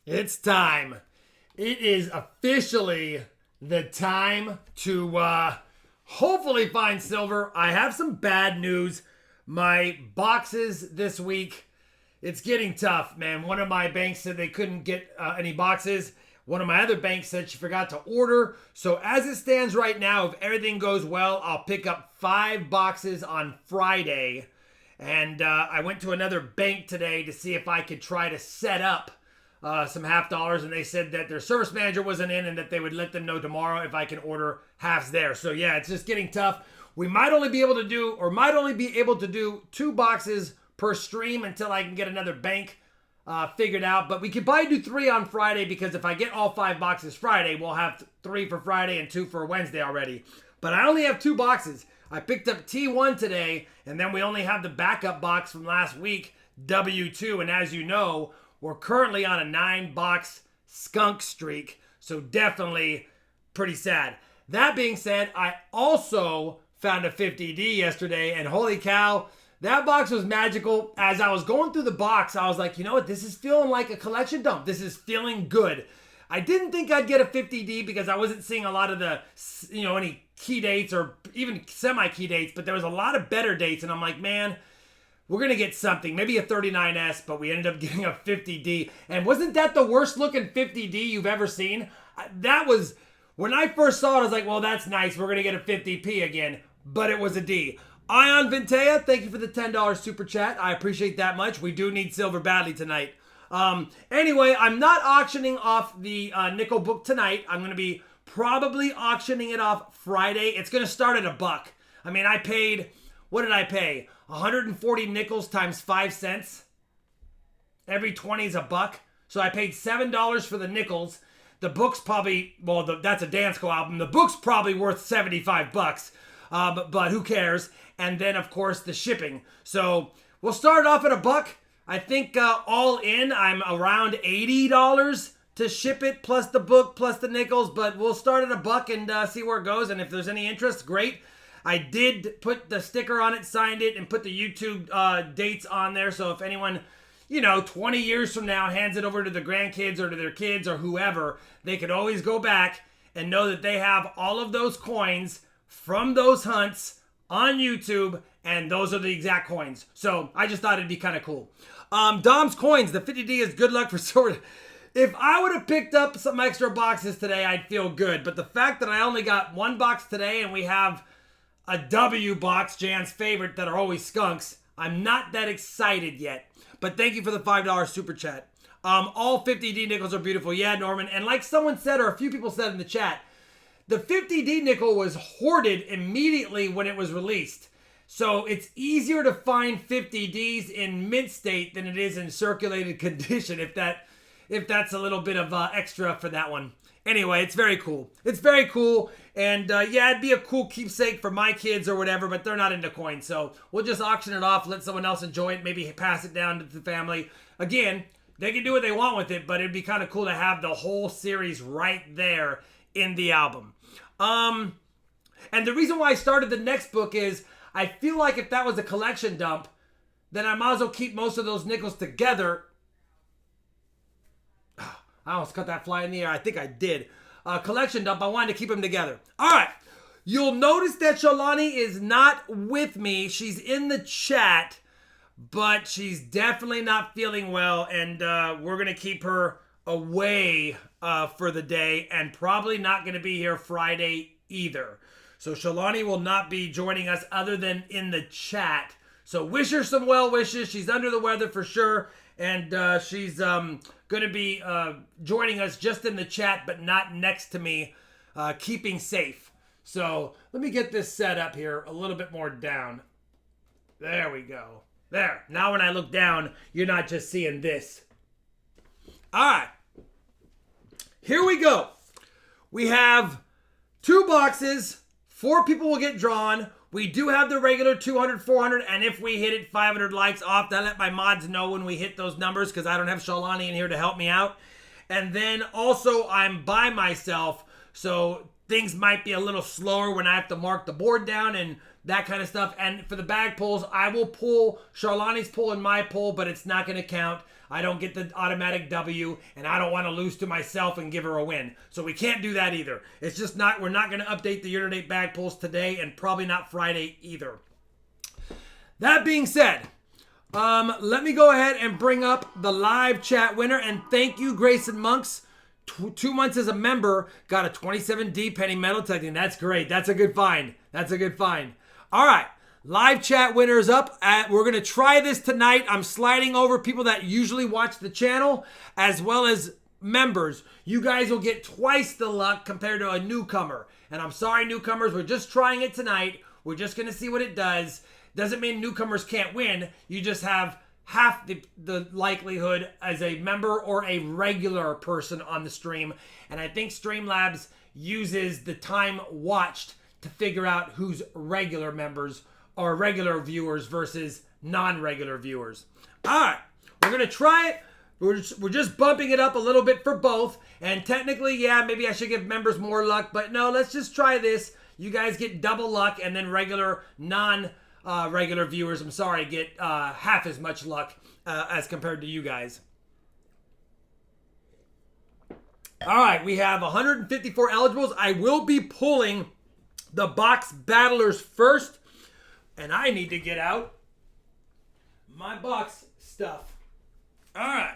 It's time. It is officially the time to hopefully find silver. I have some bad news. My boxes this week, it's getting tough, man. One of my banks said they couldn't get any boxes. One of my other banks said she forgot to order. So as it stands right now, if everything goes well, I'll pick up 5 boxes on Friday. And I went to another bank today to see if I could try to set up some half dollars, and they said that their service manager wasn't in and that they would let them know tomorrow if I can order halves there. So yeah, it's just getting tough. We might only be able to do 2 boxes per stream until I can get another bank figured out. But we could probably do 3 on Friday, because if I get all 5 boxes Friday, we'll have 3 for Friday and 2 for Wednesday already. But I only have 2 boxes. I picked up T1 today, and then we only have the backup box from last week, W2. And as you know, we're currently on a 9-box skunk streak, so definitely pretty sad. That being said, I also found a 50D yesterday, and holy cow, that box was magical. As I was going through the box, I was like, you know what? This is feeling like a collection dump. This is feeling good. I didn't think I'd get a 50D because I wasn't seeing a lot of the, any key dates or even semi-key dates, but there was a lot of better dates, and I'm like, man, we're going to get something, maybe a 39S, but we ended up getting a 50D. And wasn't that the worst looking 50D you've ever seen? That was, when I first saw it, I was like, well, that's nice. We're going to get a 50P again, but it was a D. Ion Vintea, thank you for the $10 super chat. I appreciate that much. We do need silver badly tonight. Anyway, I'm not auctioning off the nickel book tonight. I'm going to be probably auctioning it off Friday. It's going to start at $1. I mean, I paid, what did I pay? 140 nickels times 5 cents. Every 20 is $1. So I paid $7 for the nickels. The book's probably, that's a Dansko album. The book's probably worth $75. But who cares? And then, of course, the shipping. So we'll start off at $1. I think all in, I'm around $80 to ship it, plus the book, plus the nickels. But we'll start at $1 and see where it goes. And if there's any interest, great. I did put the sticker on it, signed it, and put the YouTube dates on there. So if anyone, 20 years from now hands it over to the grandkids or to their kids or whoever, they could always go back and know that they have all of those coins from those hunts on YouTube, and those are the exact coins. So I just thought it'd be kind of cool. Dom's Coins, the 50D is good luck for sort. If I would have picked up some extra boxes today, I'd feel good. But the fact that I only got 1 box today and we have a W box, Jan's favorite, that are always skunks, I'm not that excited yet. But thank you for the $5 super chat. All 50D nickels are beautiful. Yeah, Norman. And like someone said, or a few people said in the chat, the 50D nickel was hoarded immediately when it was released. So it's easier to find 50Ds in mint state than it is in circulated condition, if that's a little bit of extra for that one. Anyway, it's very cool. It's very cool. And yeah, it'd be a cool keepsake for my kids or whatever, but they're not into coins. So we'll just auction it off, let someone else enjoy it, maybe pass it down to the family. Again, they can do what they want with it, but it'd be kind of cool to have the whole series right there in the album. And the reason why I started the next book is I feel like if that was a collection dump, then I might as well keep most of those nickels together. I almost cut that fly in the air. I think I did. Collection dump. I wanted to keep them together. All right. You'll notice that Shalani is not with me. She's in the chat, but she's definitely not feeling well, and we're going to keep her away for the day, and probably not going to be here Friday either. So Shalani will not be joining us other than in the chat. So wish her some well wishes. She's under the weather for sure. And she's going to be joining us just in the chat, but not next to me, keeping safe. So let me get this set up here a little bit more down. There we go. There. Now when I look down, you're not just seeing this. All right. Here we go. We have 2 boxes. 4 people will get drawn. We do have the regular 200, 400, and if we hit it, 500 likes off. I'll let my mods know when we hit those numbers, because I don't have Shalani in here to help me out. And then also, I'm by myself, so things might be a little slower when I have to mark the board down and that kind of stuff. And for the bag pulls, I will pull Charlani's pull and my pull, but it's not going to count. I don't get the automatic W, and I don't want to lose to myself and give her a win. So we can't do that either. It's just not, we're not going to update the year-to-date bag pulls today, and probably not Friday either. That being said, let me go ahead and bring up the live chat winner, and thank you, Grayson Monks. 2 months as a member, got a 27D penny metal detecting. That's great. That's a good find. That's a good find. All right. Live chat winners up. We're going to try this tonight. I'm sliding over people that usually watch the channel as well as members. You guys will get twice the luck compared to a newcomer. And I'm sorry, newcomers. We're just trying it tonight. We're just going to see what it does. Doesn't mean newcomers can't win. You just have half the likelihood as a member or a regular person on the stream. And I think Streamlabs uses the time watched to figure out who's regular members or regular viewers versus non-regular viewers. All right, we're going to try it. We're just bumping it up a little bit for both. And technically, yeah, maybe I should give members more luck. But no, let's just try this. You guys get double luck, and then regular, non-regular viewers, I'm sorry, get half as much luck as compared to you guys. All right, we have 154 eligibles. I will be pulling the box battlers first. And I need to get out my box stuff. All right.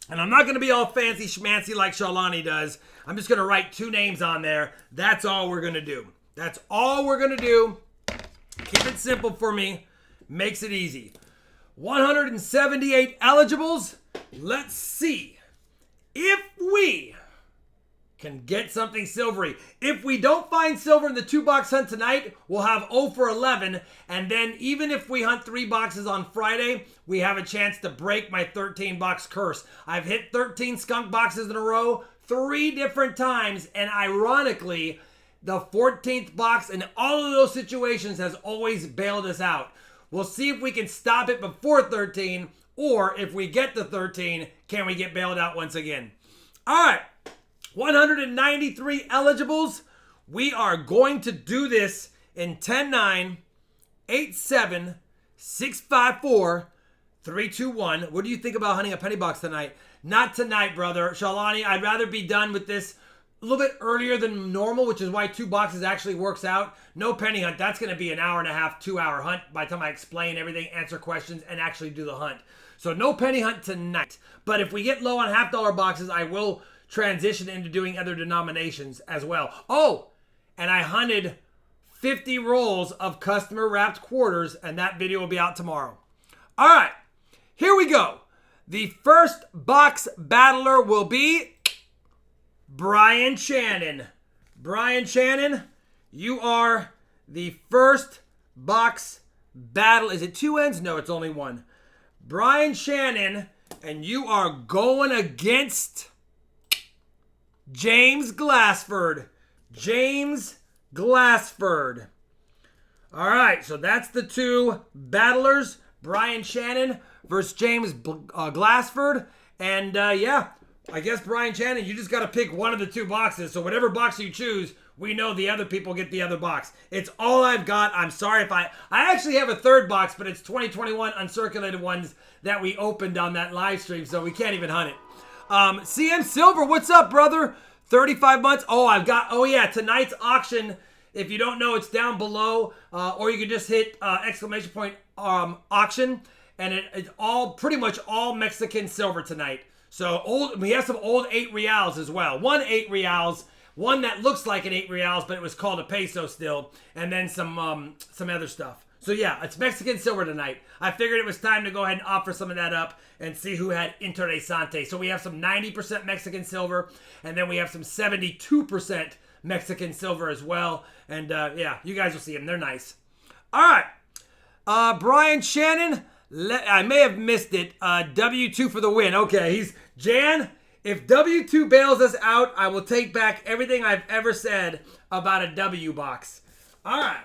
And I'm not going to be all fancy schmancy like Shalani does. I'm just going to write 2 names on there. That's all we're going to do. That's all we're going to do. Keep it simple for me. Makes it easy. 178 eligibles. Let's see if we can get something silvery. If we don't find silver in the 2-box hunt tonight, we'll have 0 for 11. And then even if we hunt 3 boxes on Friday, we have a chance to break my 13-box curse. I've hit 13 skunk boxes in a row 3 different times. And ironically, the 14th box in all of those situations has always bailed us out. We'll see if we can stop it before 13, or if we get to 13, can we get bailed out once again? All right. 193 eligibles. We are going to do this in 10-9, 8-7, 6-5-4, 3-2-1. What do you think about hunting a penny box tonight? Not tonight, brother. Shalani, I'd rather be done with this a little bit earlier than normal, which is why 2 boxes actually works out. No penny hunt. That's going to be an hour and a half, 2-hour hunt by the time I explain everything, answer questions, and actually do the hunt. So no penny hunt tonight. But if we get low on $half boxes, I will transition into doing other denominations as well. Oh, and I hunted 50 rolls of customer wrapped quarters, and that video will be out tomorrow. All right, here we go. The first box battler will be Brian Shannon. Brian Shannon, you are the first box battle. Is it 2 ends? No, it's only 1. Brian Shannon, and you are going against James Glassford. James Glassford. All right, so that's the 2 battlers. Brian Shannon versus James Glassford. And yeah, I guess Brian Shannon, you just got to pick one of the 2 boxes. So whatever box you choose, we know the other people get the other box. It's all I've got. I'm sorry if I actually have a 3rd box, but it's 2021 uncirculated ones that we opened on that live stream, so we can't even hunt it. CM Silver, what's up, brother? 35 months. Oh yeah, tonight's auction. If you don't know, it's down below, or you can just hit exclamation point auction, and it's all pretty much all Mexican silver tonight. So we have some old 8 reals as well. 1 8 reals, one that looks like an 8 reals, but it was called a peso still, and then some other stuff. So yeah, it's Mexican silver tonight. I figured it was time to go ahead and offer some of that up and see who had Interesante. So we have some 90% Mexican silver, and then we have some 72% Mexican silver as well. And yeah, you guys will see them. They're nice. All right. Brian Shannon, I may have missed it. W2 for the win. Okay, he's Jan. If W2 bails us out, I will take back everything I've ever said about a W box. All right.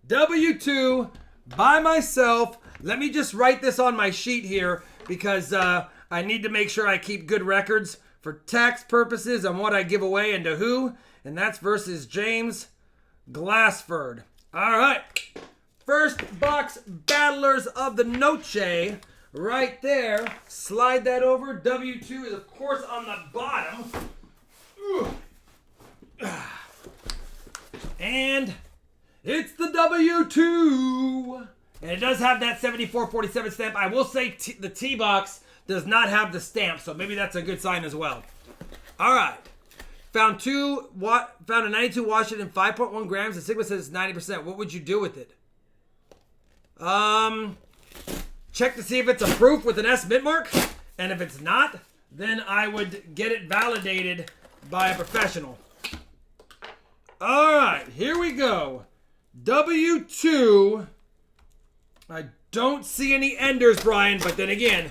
W2 by myself. Let me just write this on my sheet here because I need to make sure I keep good records for tax purposes on what I give away and to who. and that's versus James Glassford. All right. First box battlers of the noche right there. Slide that over. W2 is, of course, on the bottom. And it's the W2. And it does have that 7447 stamp. I will say the T-box does not have the stamp, so maybe that's a good sign as well. All right. Found a 92 Washington, 5.1 grams. The Sigma says 90%. What would you do with it? Check to see if it's a proof with an S mint mark. And if it's not, then I would get it validated by a professional. All right, here we go. W2. I don't see any enders, Brian, but then again,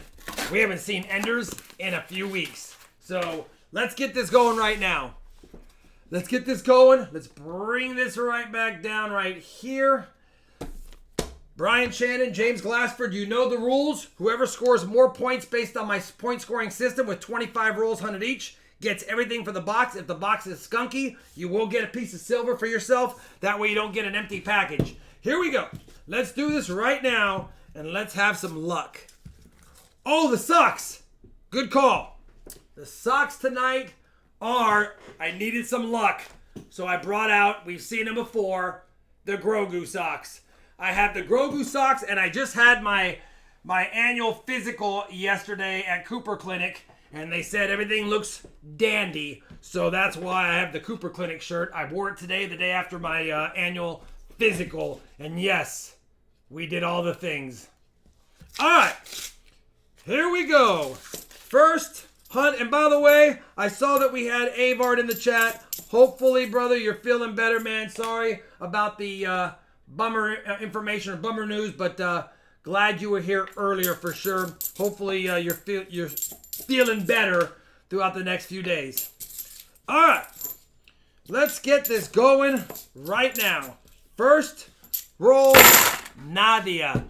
we haven't seen enders in a few weeks. So let's get this going right now. Let's get this going. Let's bring this right back down right here. Brian Shannon, James Glassford, you know the rules. Whoever scores more points based on my point scoring system with 25 rolls, 100 each, gets everything for the box. If the box is skunky, you will get a piece of silver for yourself. That way you don't get an empty package. Here we go. Let's do this right now, and let's have some luck. Oh, the socks. Good call. The socks tonight are, I needed some luck, so I brought out, we've seen them before, the Grogu socks. I have the Grogu socks, and I just had my annual physical yesterday at Cooper Clinic, and they said everything looks dandy, so that's why I have the Cooper Clinic shirt. I wore it today, the day after my annual physical, and yes, we did all the things. All right, here we go. First hunt, and by the way, I saw that we had Avard in the chat. Hopefully, brother, you're feeling better, man. Sorry about the bummer information or bummer news, but glad you were here earlier for sure. Hopefully, you're feeling better throughout the next few days. All right, let's get this going right now. First roll, Nadia.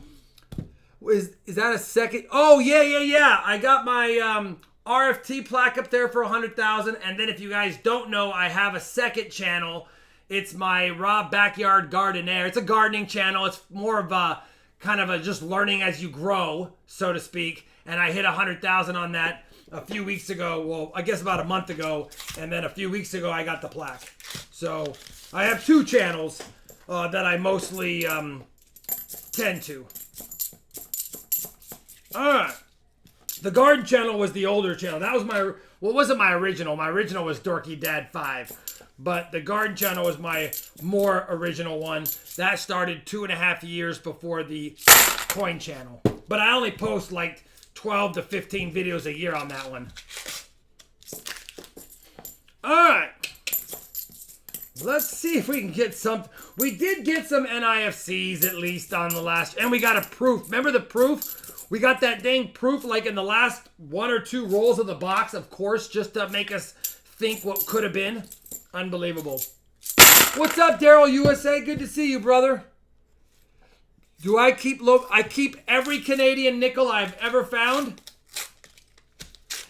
Is that a second? Oh, yeah. I got my RFT plaque up there for 100,000. And then if you guys don't know, I have a second channel. It's my Raw Backyard Gardener. It's a gardening channel. It's more of a kind of a just learning as you grow, so to speak. And I hit 100,000 on that a few weeks ago. Well, I guess about a month ago. And then a few weeks ago, I got the plaque. So I have two channels that I mostly tend to. All right. The garden channel was the older channel. That was wasn't my original. My original was Dorky Dad 5. But the garden channel was my more original one. That started 2.5 years before the coin channel. But I only post like 12 to 15 videos a year on that one. All right. Let's see if we can get some. We did get some NIFCs at least on the last. And we got a proof. Remember the proof? We got that dang proof like in the last 1 or 2 rolls of the box, of course, just to make us think what could have been. Unbelievable. What's up, Daryl USA? Good to see you, brother. Do I keep I keep every Canadian nickel I've ever found.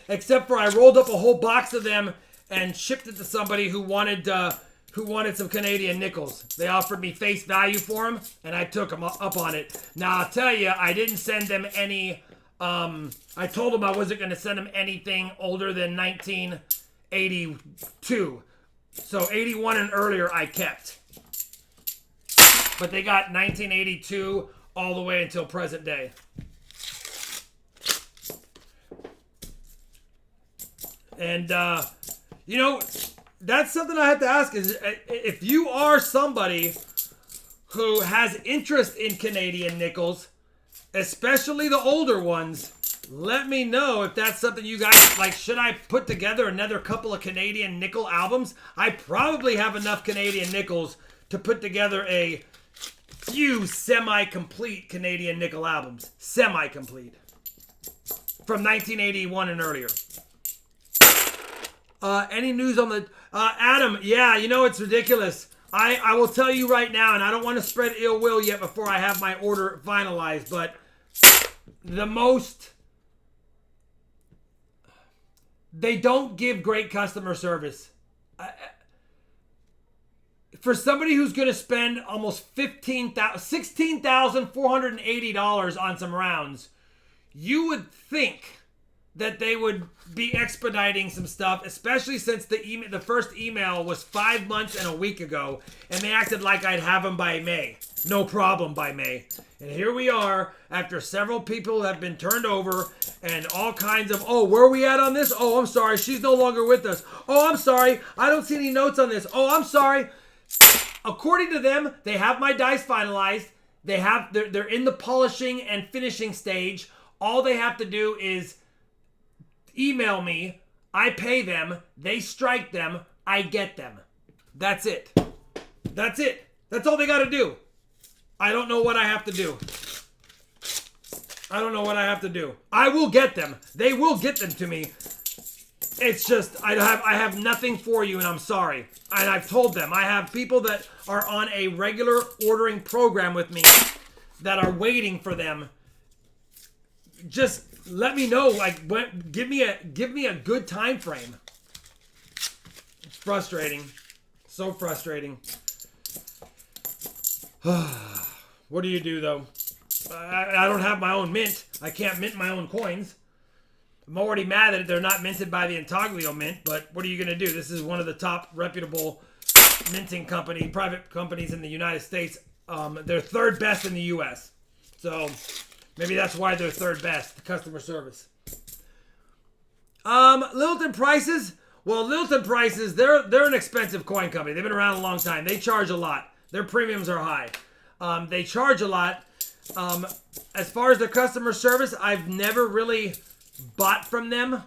Except for I rolled up a whole box of them and shipped it to somebody who wanted some Canadian nickels. They offered me face value for them, and I took them up on it. Now, I'll tell you, I didn't send them any. I told them I wasn't going to send them anything older than 1982. So 81 and earlier I kept. But they got 1982 all the way until present day. And, you know, that's something I have to ask is if you are somebody who has interest in Canadian nickels, especially the older ones, let me know if that's something you guys like. Should I put together another couple of Canadian nickel albums? I probably have enough Canadian nickels to put together a few semi-complete Canadian nickel albums. Semi-complete. From 1981 and earlier. Any news on the... Adam, yeah, you know, it's ridiculous. I will tell you right now, and I don't want to spread ill will yet before I have my order finalized, but the most... They don't give great customer service. for somebody who's going to spend almost $16,480 on some rounds, you would think that they would be expediting some stuff, especially since the first email was 5 months and a week ago, and they acted like I'd have them by May. No problem by May. And here we are, after several people have been turned over, and all kinds of, oh, where are we at on this? Oh, I'm sorry, she's no longer with us. Oh, I'm sorry, I don't see any notes on this. Oh, I'm sorry. According to them, they have my dice finalized. They're in the polishing and finishing stage. All they have to do is email me, I pay them, they strike them, I get them. That's it. That's it. That's all they got to do. I don't know what I have to do. I don't know what I have to do. I will get them. They will get them to me. It's just, I have nothing for you, and I'm sorry. And I've told them. I have people that are on a regular ordering program with me that are waiting for them. Just let me know, like, give me a good time frame. It's frustrating. So frustrating. What do you do, though? I don't have my own mint. I can't mint my own coins. I'm already mad that they're not minted by the Intaglio Mint, but what are you going to do? This is one of the top reputable minting private companies in the United States. They're third best in the U.S. So maybe that's why they're third best, the customer service. Littleton Prices. Well, Littleton Prices, they're an expensive coin company. They've been around a long time. They charge a lot. Their premiums are high. They charge a lot. As far as their customer service, I've never really bought from them.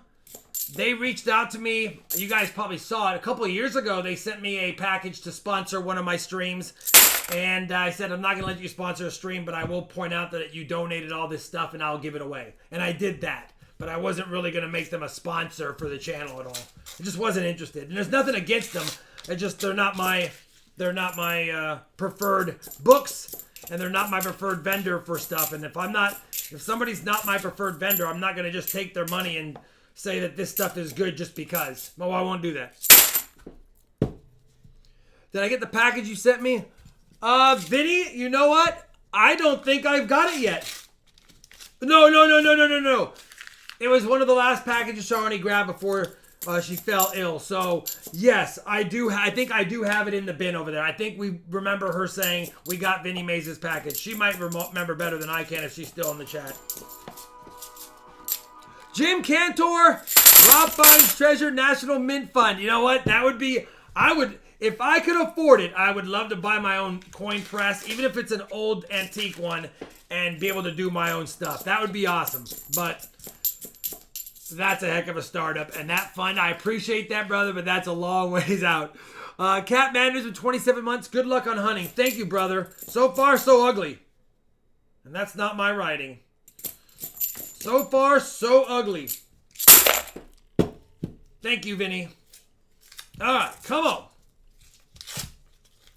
They reached out to me. You guys probably saw it. A couple of years ago, they sent me a package to sponsor one of my streams. And I said, I'm not going to let you sponsor a stream, but I will point out that you donated all this stuff and I'll give it away. And I did that. But I wasn't really going to make them a sponsor for the channel at all. I just wasn't interested. And there's nothing against them. They're not my preferred books. And they're not my preferred vendor for stuff. And if somebody's not my preferred vendor, I'm not going to just take their money and say that this stuff is good just because. No, I won't do that. Did I get the package you sent me? Vinny, you know what? I don't think I've got it yet. No. It was one of the last packages Shawnee grabbed before she fell ill. So, yes, I do. I think I do have it in the bin over there. I think we remember her saying we got Vinny Mays' package. She might remember better than I can if she's still in the chat. Jim Cantor, RobFindsTreasure National Mint Fund. You know what? That would be, if I could afford it, I would love to buy my own coin press, even if it's an old antique one, and be able to do my own stuff. That would be awesome. But that's a heck of a startup. And that fund, I appreciate that, brother, but that's a long ways out. Cat Madness with 27 months. Good luck on hunting. Thank you, brother. So far, so ugly. And that's not my writing. So far, so ugly. Thank you, Vinny. All right, come on.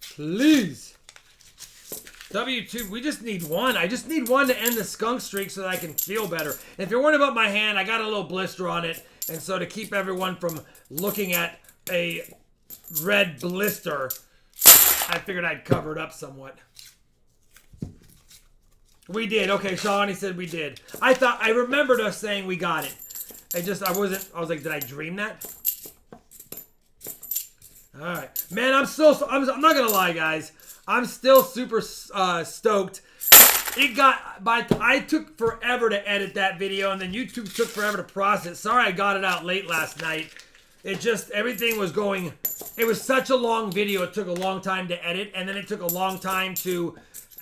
Please. W2, we just need one. I just need one to end the skunk streak so that I can feel better. And if you're worried about my hand, I got a little blister on it. And so to keep everyone from looking at a red blister, I figured I'd cover it up somewhat. We did. Okay, Sean, he said we did. I remembered us saying we got it. I was like, did I dream that? All right. Man, I'm not going to lie, guys. I'm still super stoked. I took forever to edit that video, and then YouTube took forever to process. Sorry I got it out late last night. Everything was going, it was such a long video, it took a long time to edit, and then it took a long time to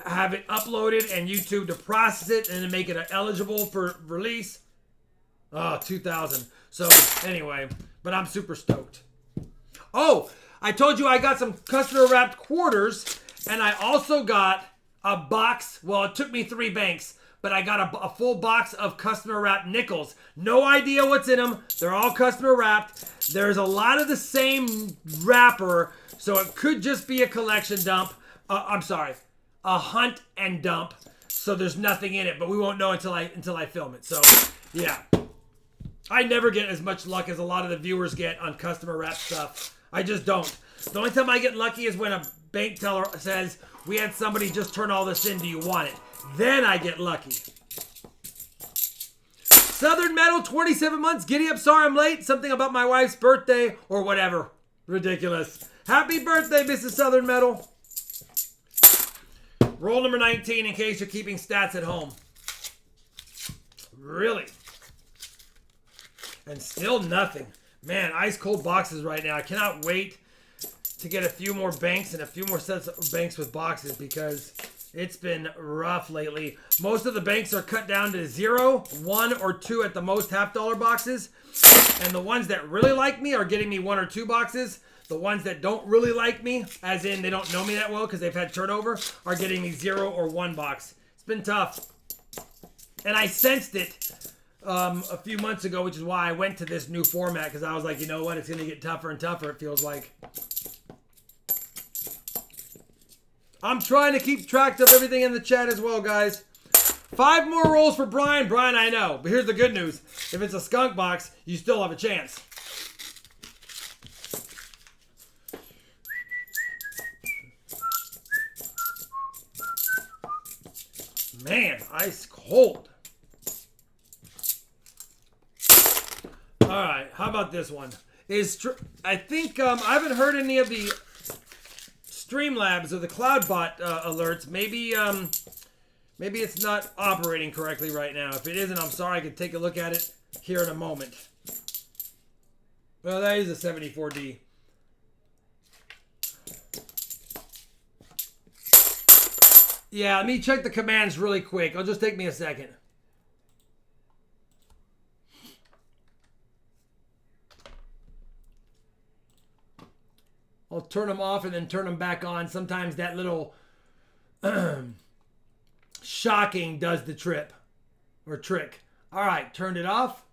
have it uploaded and YouTube to process it and to make it eligible for release. Oh, 2000. So, anyway, but I'm super stoked. Oh, I told you I got some customer wrapped quarters, and I also got a box. Well, it took me 3 banks, but I got a full box of customer wrapped nickels. No idea what's in them. They're all customer wrapped. There's a lot of the same wrapper, so it could just be a collection dump. I'm sorry, a hunt and dump. So there's nothing in it, but we won't know until I film it. So, yeah. I never get as much luck as a lot of the viewers get on customer wrap stuff. I just don't. The only time I get lucky is when a bank teller says, we had somebody just turn all this in, do you want it? Then I get lucky. Southern Metal, 27 months. Giddy up, sorry I'm late. Something about my wife's birthday or whatever. Ridiculous. Happy birthday, Mrs. Southern Metal. Roll number 19 in case you're keeping stats at home. Really? And still nothing. Man, ice cold boxes right now. I cannot wait to get a few more banks and a few more sets of banks with boxes because it's been rough lately. Most of the banks are cut down to 0, 1, or 2 at the most $half boxes. And the ones that really like me are getting me 1 or 2 boxes. The ones that don't really like me, as in they don't know me that well because they've had turnover, are getting me 0 or 1 box. It's been tough. And I sensed it a few months ago, which is why I went to this new format because I was like, you know what? It's going to get tougher and tougher, it feels like. I'm trying to keep track of everything in the chat as well, guys. 5 more rolls for Brian. Brian, I know. But here's the good news. If it's a skunk box, you still have a chance. Man, ice cold. All right, how about this one? I think I haven't heard any of the Streamlabs or the CloudBot alerts. Maybe it's not operating correctly right now. If it isn't, I'm sorry. I could take a look at it here in a moment. Well, that is a 74D. Yeah, let me check the commands really quick. It'll just take me a second. I'll turn them off and then turn them back on. Sometimes that little shocking does the trip or trick. All right, turned it off.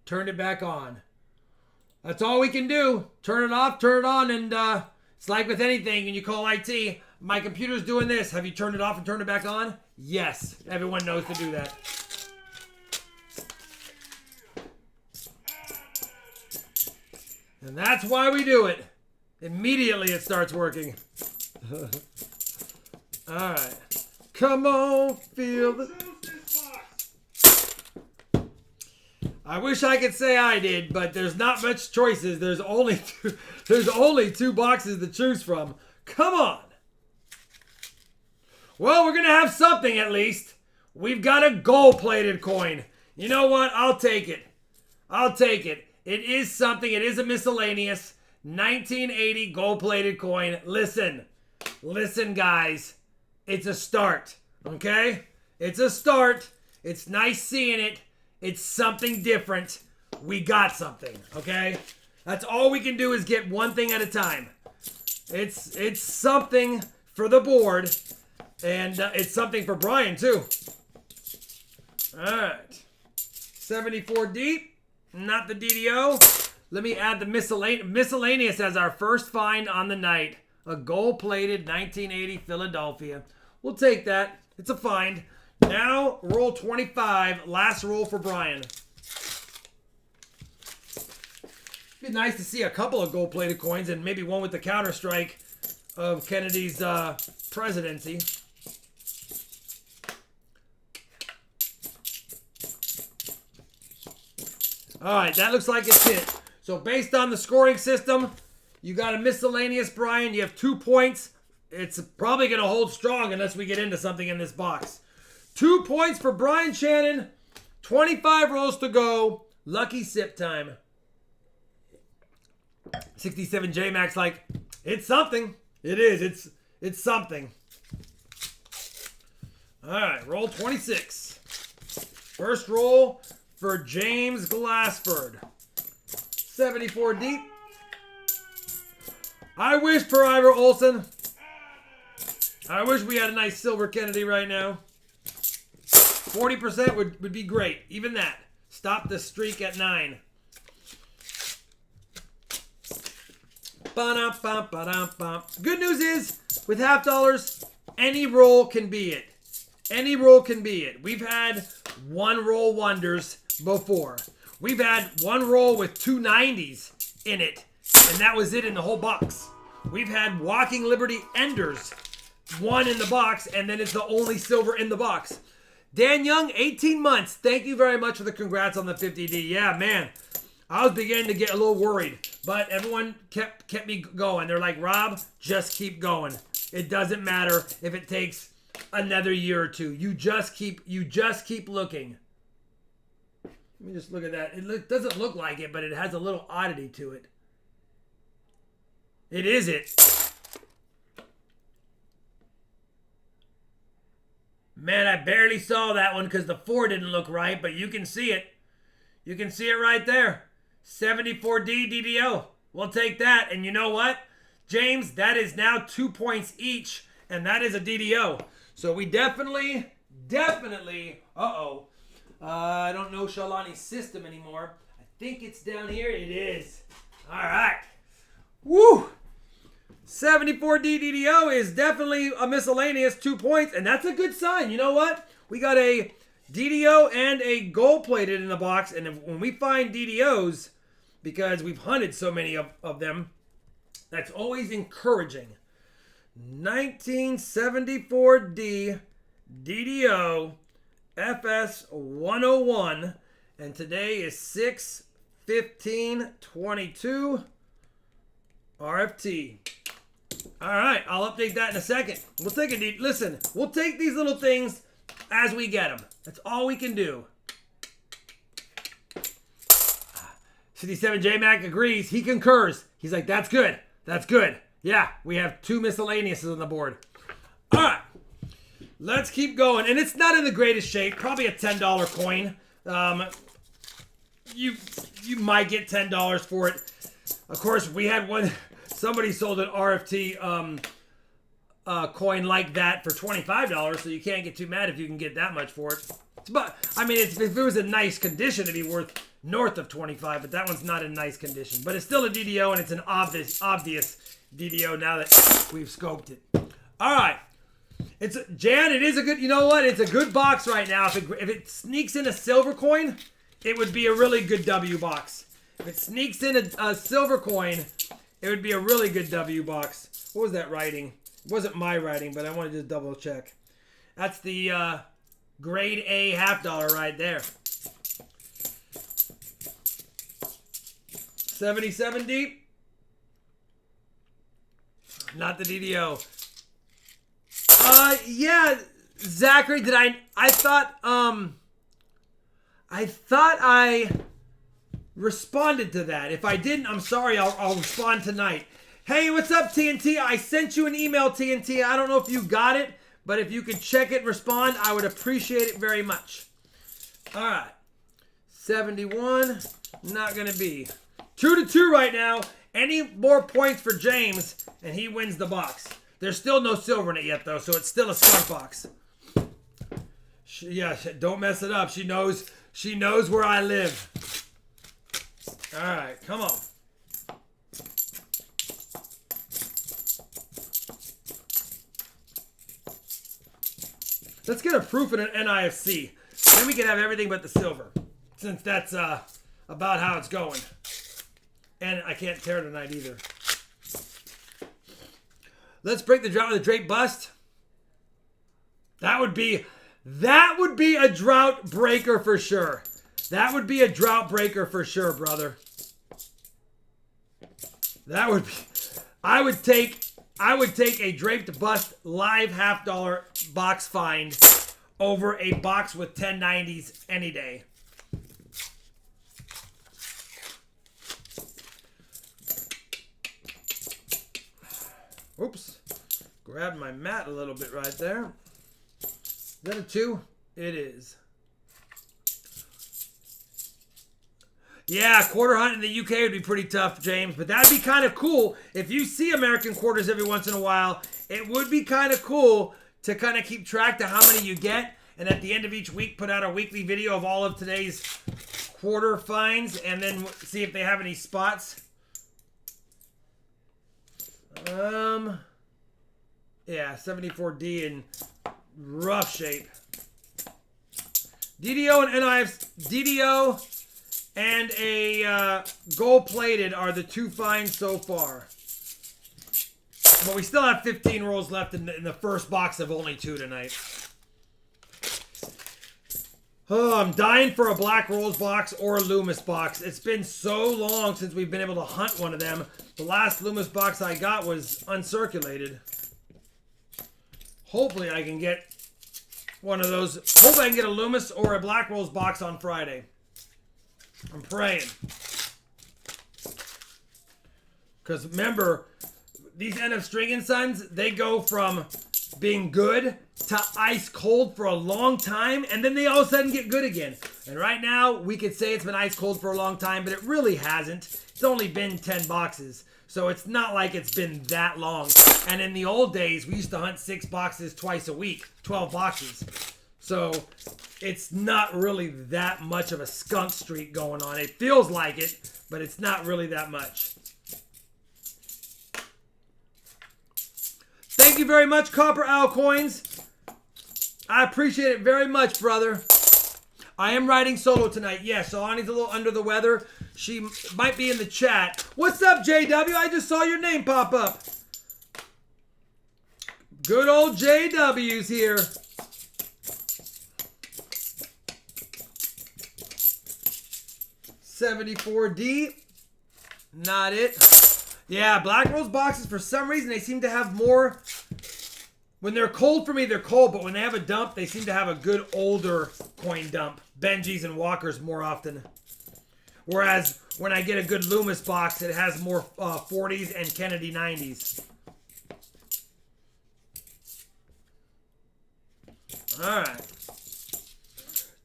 Turned it back on. That's all we can do. Turn it off, turn it on, and it's like with anything when you call IT. My computer's doing this. Have you turned it off and turned it back on? Yes. Everyone knows to do that. And that's why we do it. Immediately it starts working. Alright. Come on, feel the... I wish I could say I did, but there's not much choices. There's only two boxes to choose from. Come on. Well, we're going to have something at least. We've got a gold-plated coin. You know what? I'll take it. I'll take it. It is something. It is a miscellaneous 1980 gold-plated coin. Listen. Listen, guys. It's a start. Okay? It's a start. It's nice seeing it. It's something different. We got something. Okay? That's all we can do is get one thing at a time. It's something for the board. And it's something for Brian, too. All right. 74 deep. Not the DDO. Let me add the miscellaneous as our first find on the night. A gold-plated 1980 Philadelphia. We'll take that. It's a find. Now, roll 25. Last roll for Brian. It'd be nice to see a couple of gold-plated coins and maybe one with the Counter-Strike of Kennedy's presidency. All right, that looks like it's it. So based on the scoring system, you got a miscellaneous, Brian. You have 2 points. It's probably going to hold strong unless we get into something in this box. 2 points for Brian Shannon. 25 rolls to go. Lucky sip time. 67 J-Max like, it's something. It is. It's something. All right, roll 26. First roll for James Glassford. 74 deep. I wish for Ivor Olsen. I wish we had a nice silver Kennedy right now. 40% would be great. Even that. Stop the streak at 9. Good news is, with half dollars, any roll can be it. Any roll can be it. We've had one roll wonders before. We've had one roll with 2 90s in it And that was it in the whole box. We've had Walking Liberty Enders, one in the box, and then it's the only silver in the box. Dan Young, 18 months. Thank you very much for the congrats on the 50D. Yeah, man. I was beginning to get a little worried, but everyone kept me going. They're like, Rob, just keep going. It doesn't matter if it takes another year or two. You just keep looking. Let me just look at that. It doesn't look like it, but it has a little oddity to it. It is it. Man, I barely saw that one because the 4 didn't look right, but you can see it. You can see it right there. 74D DDO. We'll take that. And you know what, James? That is now 2 points each, and that is a DDO. So we definitely, I don't know Shalani's system anymore. I think it's down here. It is. All right. Woo! 74D DDO is definitely a miscellaneous 2 points, and that's a good sign. You know what? We got a DDO and a gold plated in the box, and when we find DDOs, because we've hunted so many of them, that's always encouraging. 1974D DDO FS 101, and today is 6/15/22 RFT. All right, I'll update that in a second. We'll take a listen. We'll take these little things as we get them. That's all we can do. 57J Mac agrees. He concurs. He's like, that's good. That's good. Yeah, we have 2 miscellaneouses on the board. All right, let's keep going. And it's not in the greatest shape. Probably a $10 coin. You might get $10 for it. Of course, we had one. Somebody sold an RFT coin like that for $25, so you can't get too mad if you can get that much for it. But I mean, if it was in nice condition, it'd be worth north of 25. But that one's not in nice condition. But it's still a DDO, and it's an obvious DDO now that we've scoped it. All right, Jan. It is a good. You know what? It's a good box right now. If it sneaks in a silver coin, it would be a really good W box. If it sneaks in a silver coin, it would be a really good W box. What was that writing? It wasn't my writing, but I want to just double check. That's the grade A $50 right there. 77D. Not the DDO. Yeah, Zachary, I thought I responded to that. If I didn't, I'm sorry. I'll respond tonight. Hey, what's up, TNT? I sent you an email, TNT. I don't know if you got it, but if you could check it and respond, I would appreciate it very much. All right. 71. Not going to be. 2-2 right now. Any more points for James, and he wins the box. There's still no silver in it yet, though, so it's still a skunk box. Yeah, don't mess it up. She knows where I live. All right, come on. Let's get a proof in an NIFC. Then we can have everything but the silver, since that's about how it's going. And I can't tear tonight either. Let's break the drought with a Drake bust. That would be a drought breaker for sure. That would be a drought breaker for sure, brother. That would be. I would take a draped bust live $50 box find over a box with 1090s any day. Oops. Grabbed my mat a little bit right there. Is that a 2? It is. Yeah, quarter hunt in the UK would be pretty tough, James, but that'd be kind of cool. If you see American quarters every once in a while, it would be kind of cool to kind of keep track to how many you get, and at the end of each week, put out a weekly video of all of today's quarter finds, and then see if they have any spots. Yeah, 74D in rough shape. DDO and NIFs, DDO and a gold-plated are the 2 finds so far. But we still have 15 rolls left in the first box of only 2 tonight. Oh, I'm dying for a Black Rolls box or a Loomis box. It's been so long since we've been able to hunt one of them. The last Loomis box I got was uncirculated. Hopefully I can get one of those. Hopefully I can get a Loomis or a Black Rolls box on Friday. I'm praying. Because remember, these NF String and Sons, they go from being good to ice cold for a long time, and then they all of a sudden get good again. And right now, we could say it's been ice cold for a long time, but it really hasn't. It's only been 10 boxes, so it's not like it's been that long. And in the old days, we used to hunt 6 boxes twice a week, 12 boxes. So it's not really that much of a skunk streak going on. It feels like it, but it's not really that much. Thank you very much, Copper Owl Coins. I appreciate it very much, brother. I am riding solo tonight. Yes, so Ani's a little under the weather. She might be in the chat. What's up, JW? I just saw your name pop up. Good old JW's here. $74D. Not it. Yeah, Black Rose boxes, for some reason, they seem to have more. When they're cold for me, they're cold, but when they have a dump, they seem to have a good older coin dump. Benjis and Walkers more often. Whereas when I get a good Loomis box, it has more 40s and Kennedy 90s. Alright.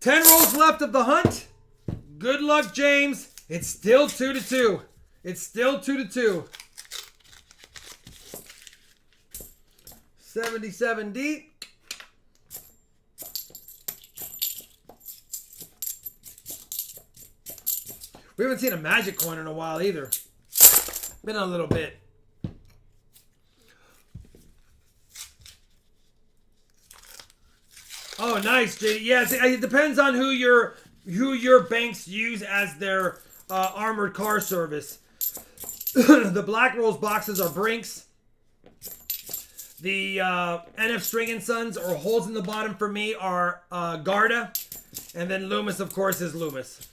10 rolls left of the hunt. Good luck, James. It's still 2-2. It's still 2-2. 77D. We haven't seen a magic coin in a while either. Been a little bit. Oh, nice, JD. Yeah, it depends on who your banks use as their armored car service. The Black Rolls boxes are Brinks. The NF String and Sons, or holes in the bottom for me, are Garda. And then Loomis, of course, is Loomis.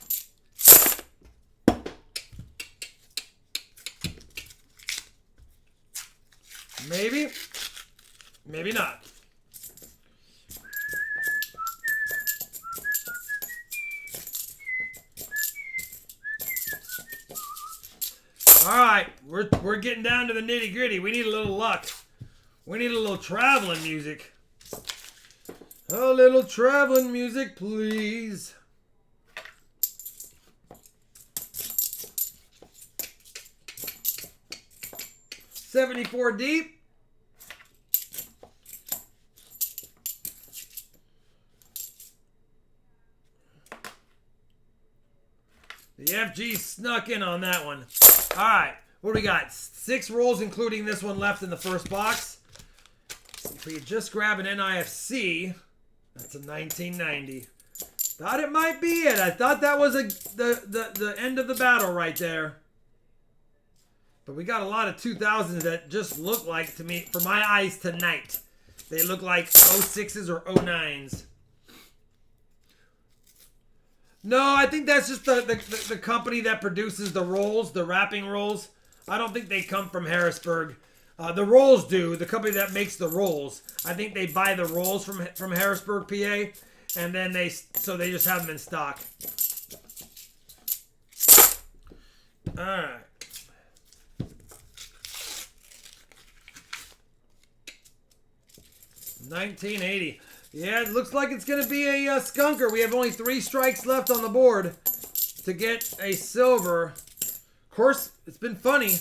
Maybe. Maybe not. Alright, we're getting down to the nitty gritty. We need a little luck. We need a little traveling music. A little traveling music, please. $74 deep. The FG snuck in on that one. All right, what do we got? 6 rolls, including this one, left in the first box. If we just grab an NIFC, that's a 1990. Thought it might be it. I thought that was the end of the battle right there. But we got a lot of 2000s that just look like, to me, for my eyes tonight, they look like 06s or 09s. No, I think that's just the company that produces the rolls, the wrapping rolls. I don't think they come from Harrisburg. The rolls do. The company that makes the rolls. I think they buy the rolls from Harrisburg, PA, and then they just have them in stock. All right. $19.80. Yeah, it looks like it's going to be a skunker. We have only 3 strikes left on the board to get a silver. Of course, it's been funny.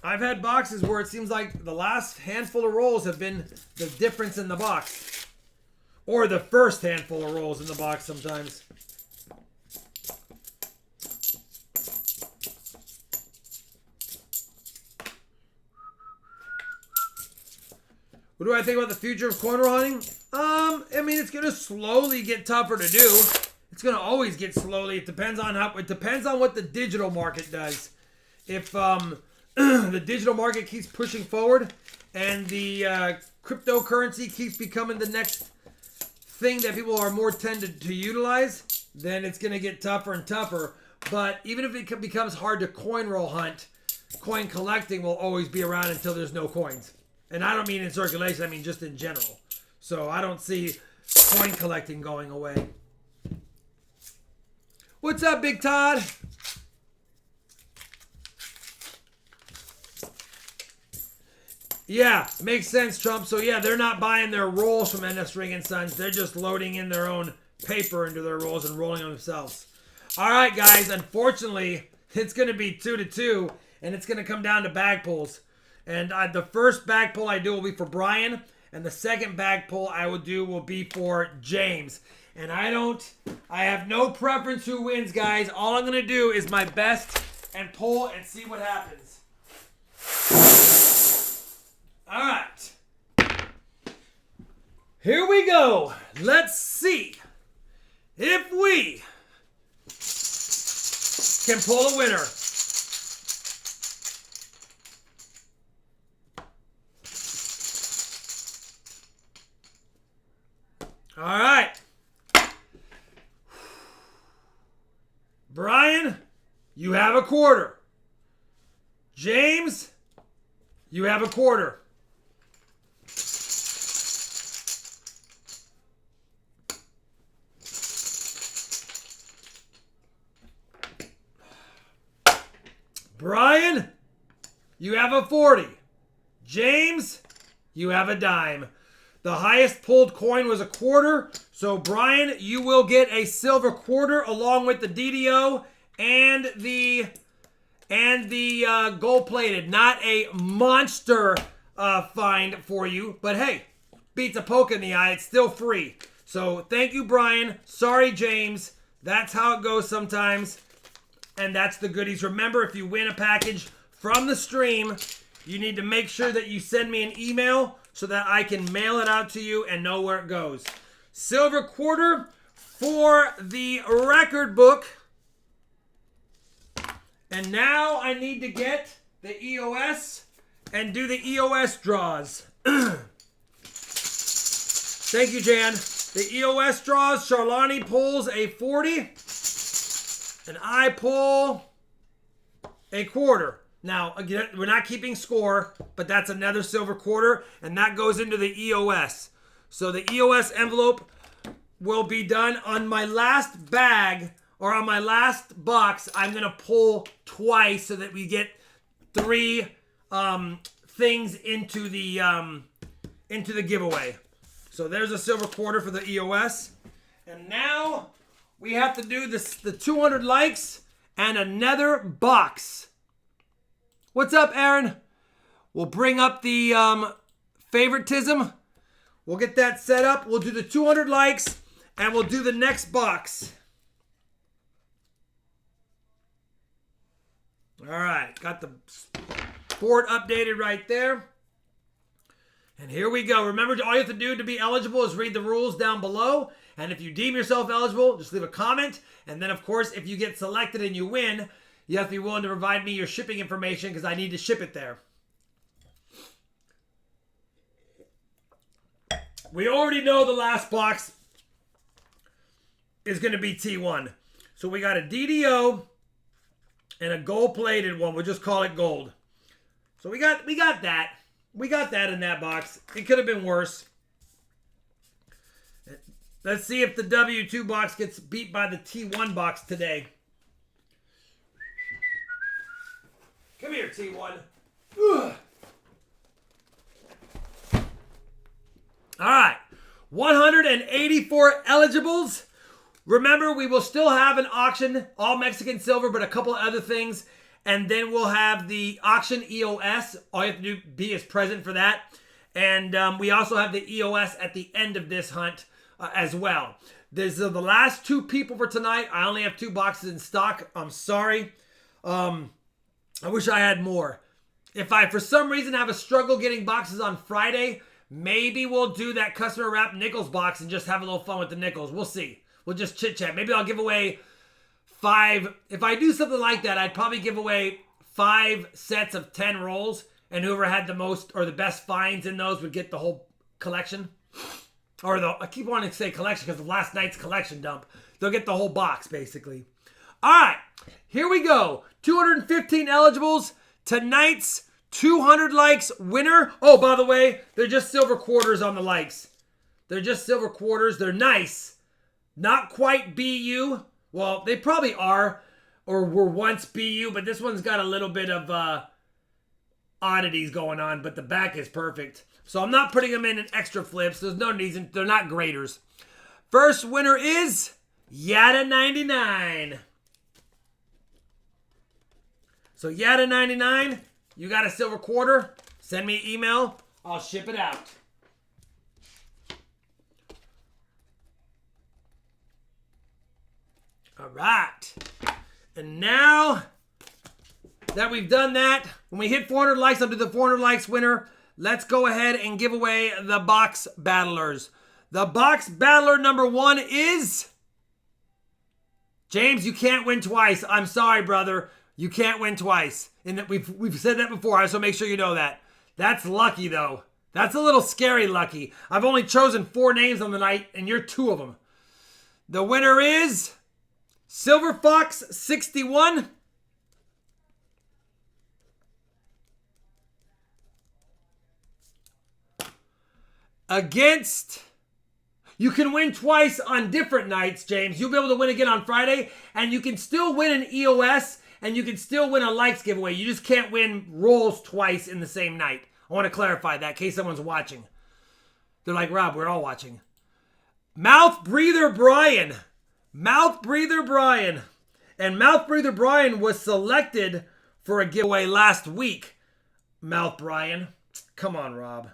I've had boxes where it seems like the last handful of rolls have been the difference in the box. Or the first handful of rolls in the box sometimes. What do I think about the future of coin roll hunting? I mean, it's going to slowly get tougher to do. It's gonna always get slowly. It depends on what the digital market does. If the digital market keeps pushing forward and the cryptocurrency keeps becoming the next thing that people are more tended to utilize, then it's gonna get tougher and tougher. But even if it becomes hard to coin roll hunt, coin collecting will always be around until there's no coins. And I don't mean in circulation, I mean just in general. So I don't see coin collecting going away. What's up, Big Todd? Yeah, makes sense, Trump. So yeah, they're not buying their rolls from NS Ring & Sons. They're just loading in their own paper into their rolls and rolling them themselves. All right, guys. Unfortunately, it's going to be 2-2, and it's going to come down to bag pulls. And the first bag pull I do will be for Brian, and the second bag pull I will do will be for James. And I have no preference who wins, guys. All I'm going to do is my best and pull and see what happens. All right. Here we go. Let's see if we can pull a winner. All right. Brian, you have a quarter. James, you have a quarter. Brian, you have a 40. James, you have a dime. The highest pulled coin was a quarter. So, Brian, you will get a silver quarter along with the DDO and the gold-plated. Not a monster find for you. But, hey, beats a poke in the eye. It's still free. So, thank you, Brian. Sorry, James. That's how it goes sometimes. And that's the goodies. Remember, if you win a package from the stream, you need to make sure that you send me an email so that I can mail it out to you and know where it goes. Silver quarter for the record book. And now I need to get the EOS and do the EOS draws. Thank you, Jan. The EOS draws, Charlani pulls a 40. And I pull a quarter. Now, again, we're not keeping score, but that's another silver quarter, and that goes into the EOS. So the EOS envelope will be done on my last bag, or on my last box. I'm going to pull twice so that we get 3 things into the giveaway. So there's a silver quarter for the EOS. And now we have to do this, the 200 likes and another box. What's up, Aaron? We'll bring up the favoritism. We'll get that set up. We'll do the 200 likes and we'll do the next box. All right, got the board updated right there. And here we go. Remember, all you have to do to be eligible is read the rules down below. And if you deem yourself eligible, just leave a comment. And then, of course, if you get selected and you win, you have to be willing to provide me your shipping information because I need to ship it there. We already know the last box is going to be T1. So we got a DDO and a gold-plated one. We'll just call it gold. So we got that. We got that in that box. It could have been worse. Let's see if the W2 box gets beat by the T1 box today. Come here, T1. Ugh. All right. 184 eligibles. Remember, we will still have an auction, all Mexican silver, but a couple of other things. And then we'll have the auction EOS. All you have to do be is present for that. And we also have the EOS at the end of this hunt as well. These are the last 2 people for tonight. I only have 2 boxes in stock. I'm sorry. I wish I had more. If I, for some reason, have a struggle getting boxes on Friday, maybe we'll do that customer wrap nickels box and just have a little fun with the nickels. We'll see. We'll just chit chat. Maybe I'll give away 5. If I do something like that, I'd probably give away 5 sets of 10 rolls, and whoever had the most or the best finds in those would get the whole collection. Or I keep wanting to say collection because of last night's collection dump. They'll get the whole box, basically. All right, here we go. 215 eligibles. Tonight's 200 likes winner. Oh, by the way, they're just silver quarters on the likes. They're just silver quarters. They're nice. Not quite BU. Well, they probably are or were once BU, but this one's got a little bit of oddities going on, but the back is perfect. So I'm not putting them in extra flips. There's no reason. They're not graders. First winner is Yata99. So Yata99, you got a silver quarter. Send me an email. I'll ship it out. All right. And now that we've done that, when we hit 400 likes, I'll do the 400 likes winner. Let's go ahead and give away the box battlers. The box battler number 1 is... James, you can't win twice. I'm sorry, brother. You can't win twice. And we've said that before, so make sure you know that. That's lucky, though. That's a little scary lucky. I've only chosen 4 names on the night, and you're 2 of them. The winner is Silver Fox 61. Against... You can win twice on different nights, James. You'll be able to win again on Friday, and you can still win an EOS, and you can still win a likes giveaway. You just can't win rolls twice in the same night. I want to clarify that in case someone's watching. They're like, Rob, we're all watching. Mouth Breather Brian. Mouth Breather Brian. And Mouth Breather Brian was selected for a giveaway last week. Mouth Brian. Come on, Rob.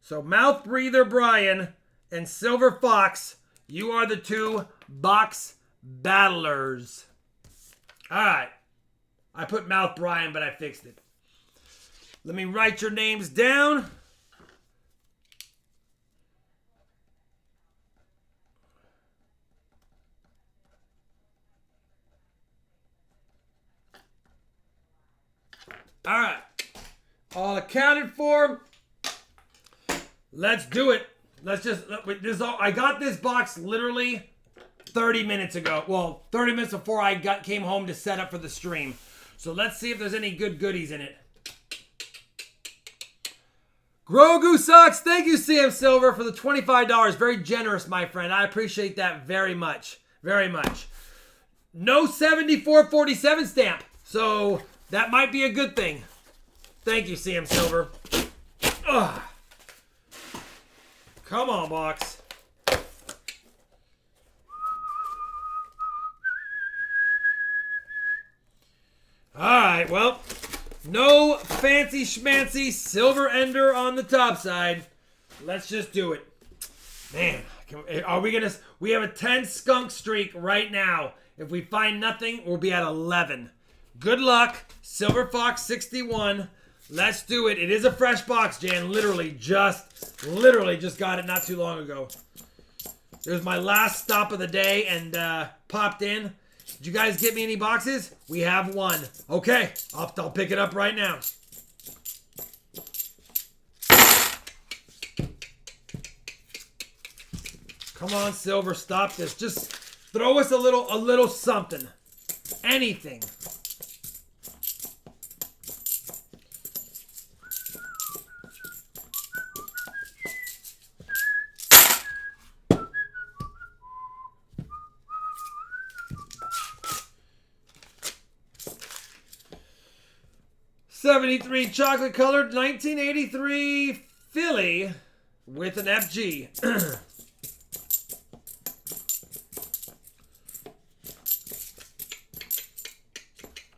So Mouth Breather Brian and Silver Fox, you are the 2 box battlers. All right. I put Mouth Brian, but I fixed it. Let me write your names down. All right. All accounted for. Let's do it. Let's just, I got this box literally 30 minutes ago. Well, 30 minutes before I came home to set up for the stream. So let's see if there's any good goodies in it. Grogu Sucks. Thank you, CM Silver, for the $25. Very generous, my friend. I appreciate that very much. Very much. No 7447 stamp. So that might be a good thing. Thank you, CM Silver. Ugh. Come on, box. Alright, well, no fancy schmancy silver ender on the top side. Let's just do it. Man, are we gonna... We have a 10 skunk streak right now. If we find nothing, we'll be at 11. Good luck, Silver Fox 61. Let's do it. It is a fresh box, Jan. Literally just got it not too long ago. It was my last stop of the day and popped in. Did you guys get me any boxes? We have one. Okay, I'll pick it up right now. Come on, Silver, stop this. Just throw us a little something. Anything. '73 chocolate colored 1983 Philly with an FG.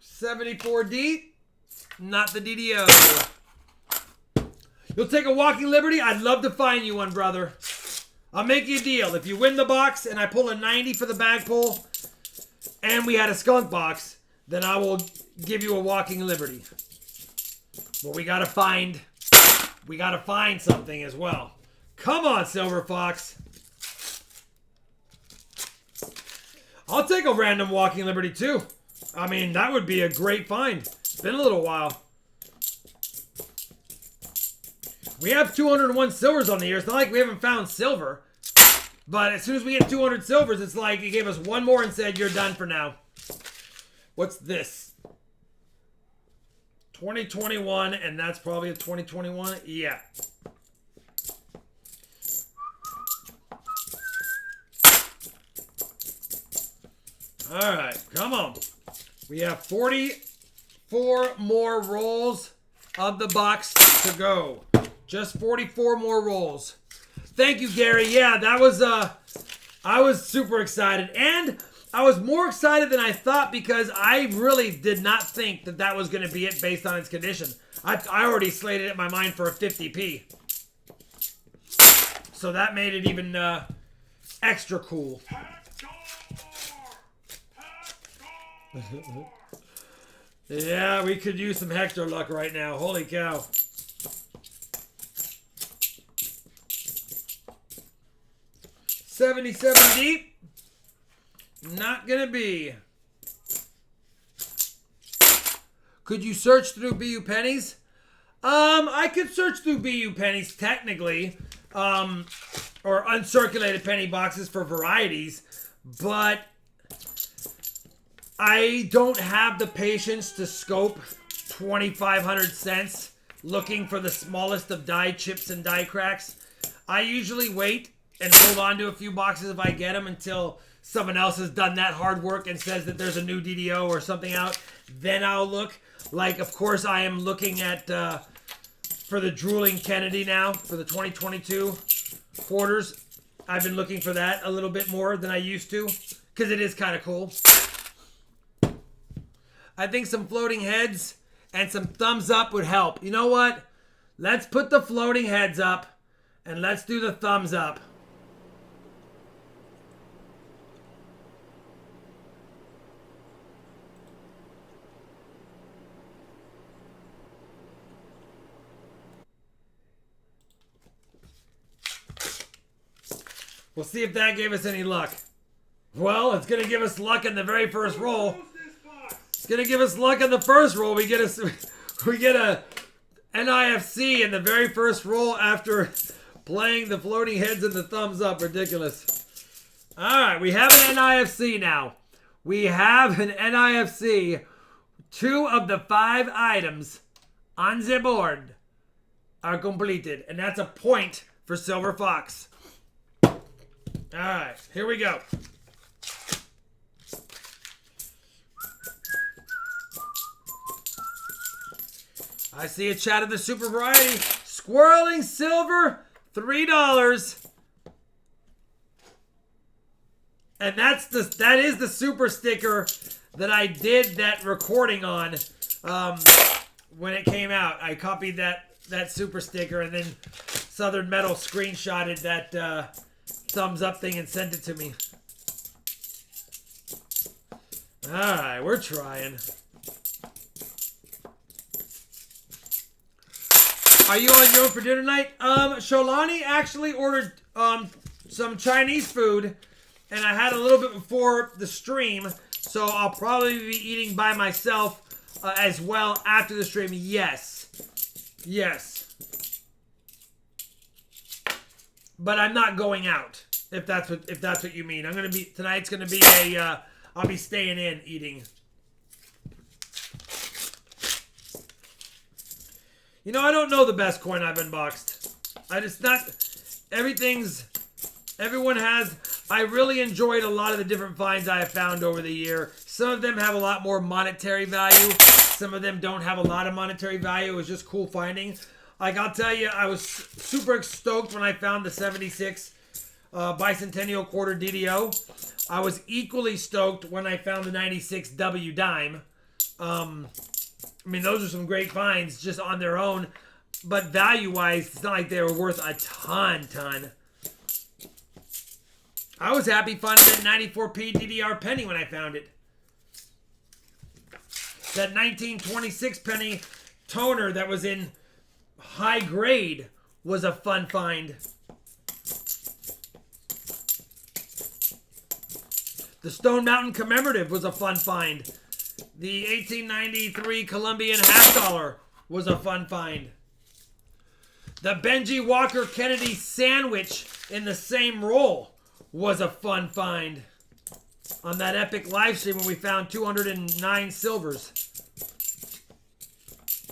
74D, not the DDO. You'll take a walking liberty? I'd love to find you one, brother. I'll make you a deal. If you win the box and I pull a 90 for the bag pull and we had a skunk box, then I will give you a walking liberty. But we gotta find something as well. Come on, Silver Fox. I'll take a random Walking Liberty too. I mean, that would be a great find. It's been a little while. We have 201 silvers on the year. It's not like we haven't found silver. But as soon as we get 200 silvers, it's like he gave us one more and said, you're done for now. What's this? 2021, and that's probably a 2021? Yeah. All right, come on. We have 44 more rolls of the box to go. Just 44 more rolls. Thank you, Gary. Yeah, that was, I was super excited. And I was more excited than I thought because I really did not think that that was going to be it based on its condition. I already slated it in my mind for a 50p. So that made it even extra cool. Yeah, we could use some Hector luck right now. Holy cow. $77 deep. Not gonna be. Could you search through BU pennies? I could search through BU pennies technically, or uncirculated penny boxes for varieties, but I don't have the patience to scope 2,500 cents looking for the smallest of die chips and die cracks. I usually wait and hold on to a few boxes if I get them until someone else has done that hard work and says that there's a new DDO or something out. Then I'll look. Like, of course, I am looking at, for the Drooling Kennedy now, for the 2022 quarters. I've been looking for that a little bit more than I used to, because it is kind of cool. I think some floating heads and some thumbs up would help. You know what? Let's put the floating heads up, and let's do the thumbs up. We'll see if that gave us any luck. Well, it's going to give us luck in the very first roll. It's going to give us luck in the first roll. We get a NIFC in the very first roll after playing the floating heads and the thumbs up. Ridiculous. All right, we have an NIFC now. We have an NIFC. 2 of the 5 items on the board are completed. And that's a point for Silver Fox. All right, here we go. I see a chat of the super variety. Swirling silver, $3. And that is the super sticker that I did that recording on when it came out. I copied that super sticker, and then Southern Metal screenshotted that thumbs up thing and sent it to me. Alright, we're trying. Are you on your own for dinner night? Sholani actually ordered some Chinese food, and I had a little bit before the stream, so I'll probably be eating by myself as well after the stream. Yes. Yes. But I'm not going out, if that's what you mean. Tonight's gonna be a I'll be staying in eating. You know, I don't know the best coin I've unboxed. Everyone has. I really enjoyed a lot of the different finds I have found over the year. Some of them have a lot more monetary value. Some of them don't have a lot of monetary value. It was just cool finding. Like, I'll tell you, I was super stoked when I found the 76 Bicentennial Quarter DDO. I was equally stoked when I found the 96 W Dime. I mean, those are some great finds just on their own. But value-wise, it's not like they were worth a ton. I was happy finding that 94p DDR penny when I found it. That 1926 penny toner that was in high grade was a fun find. The Stone Mountain Commemorative was a fun find. The 1893 Colombian $half was a fun find. The Benji Walker Kennedy sandwich in the same roll was a fun find. On that epic live stream when we found 209 silvers.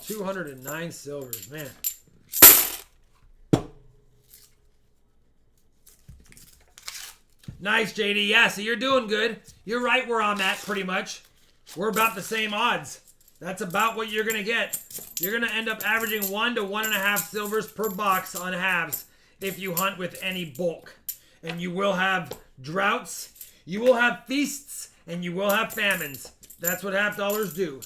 209 silvers, man. Nice, JD. Yeah, so you're doing good. You're right where I'm at, pretty much. We're about the same odds. That's about what you're going to get. You're going to end up averaging 1 to 1.5 silvers per box on halves if you hunt with any bulk. And you will have droughts, you will have feasts, and you will have famines. That's what half dollars do.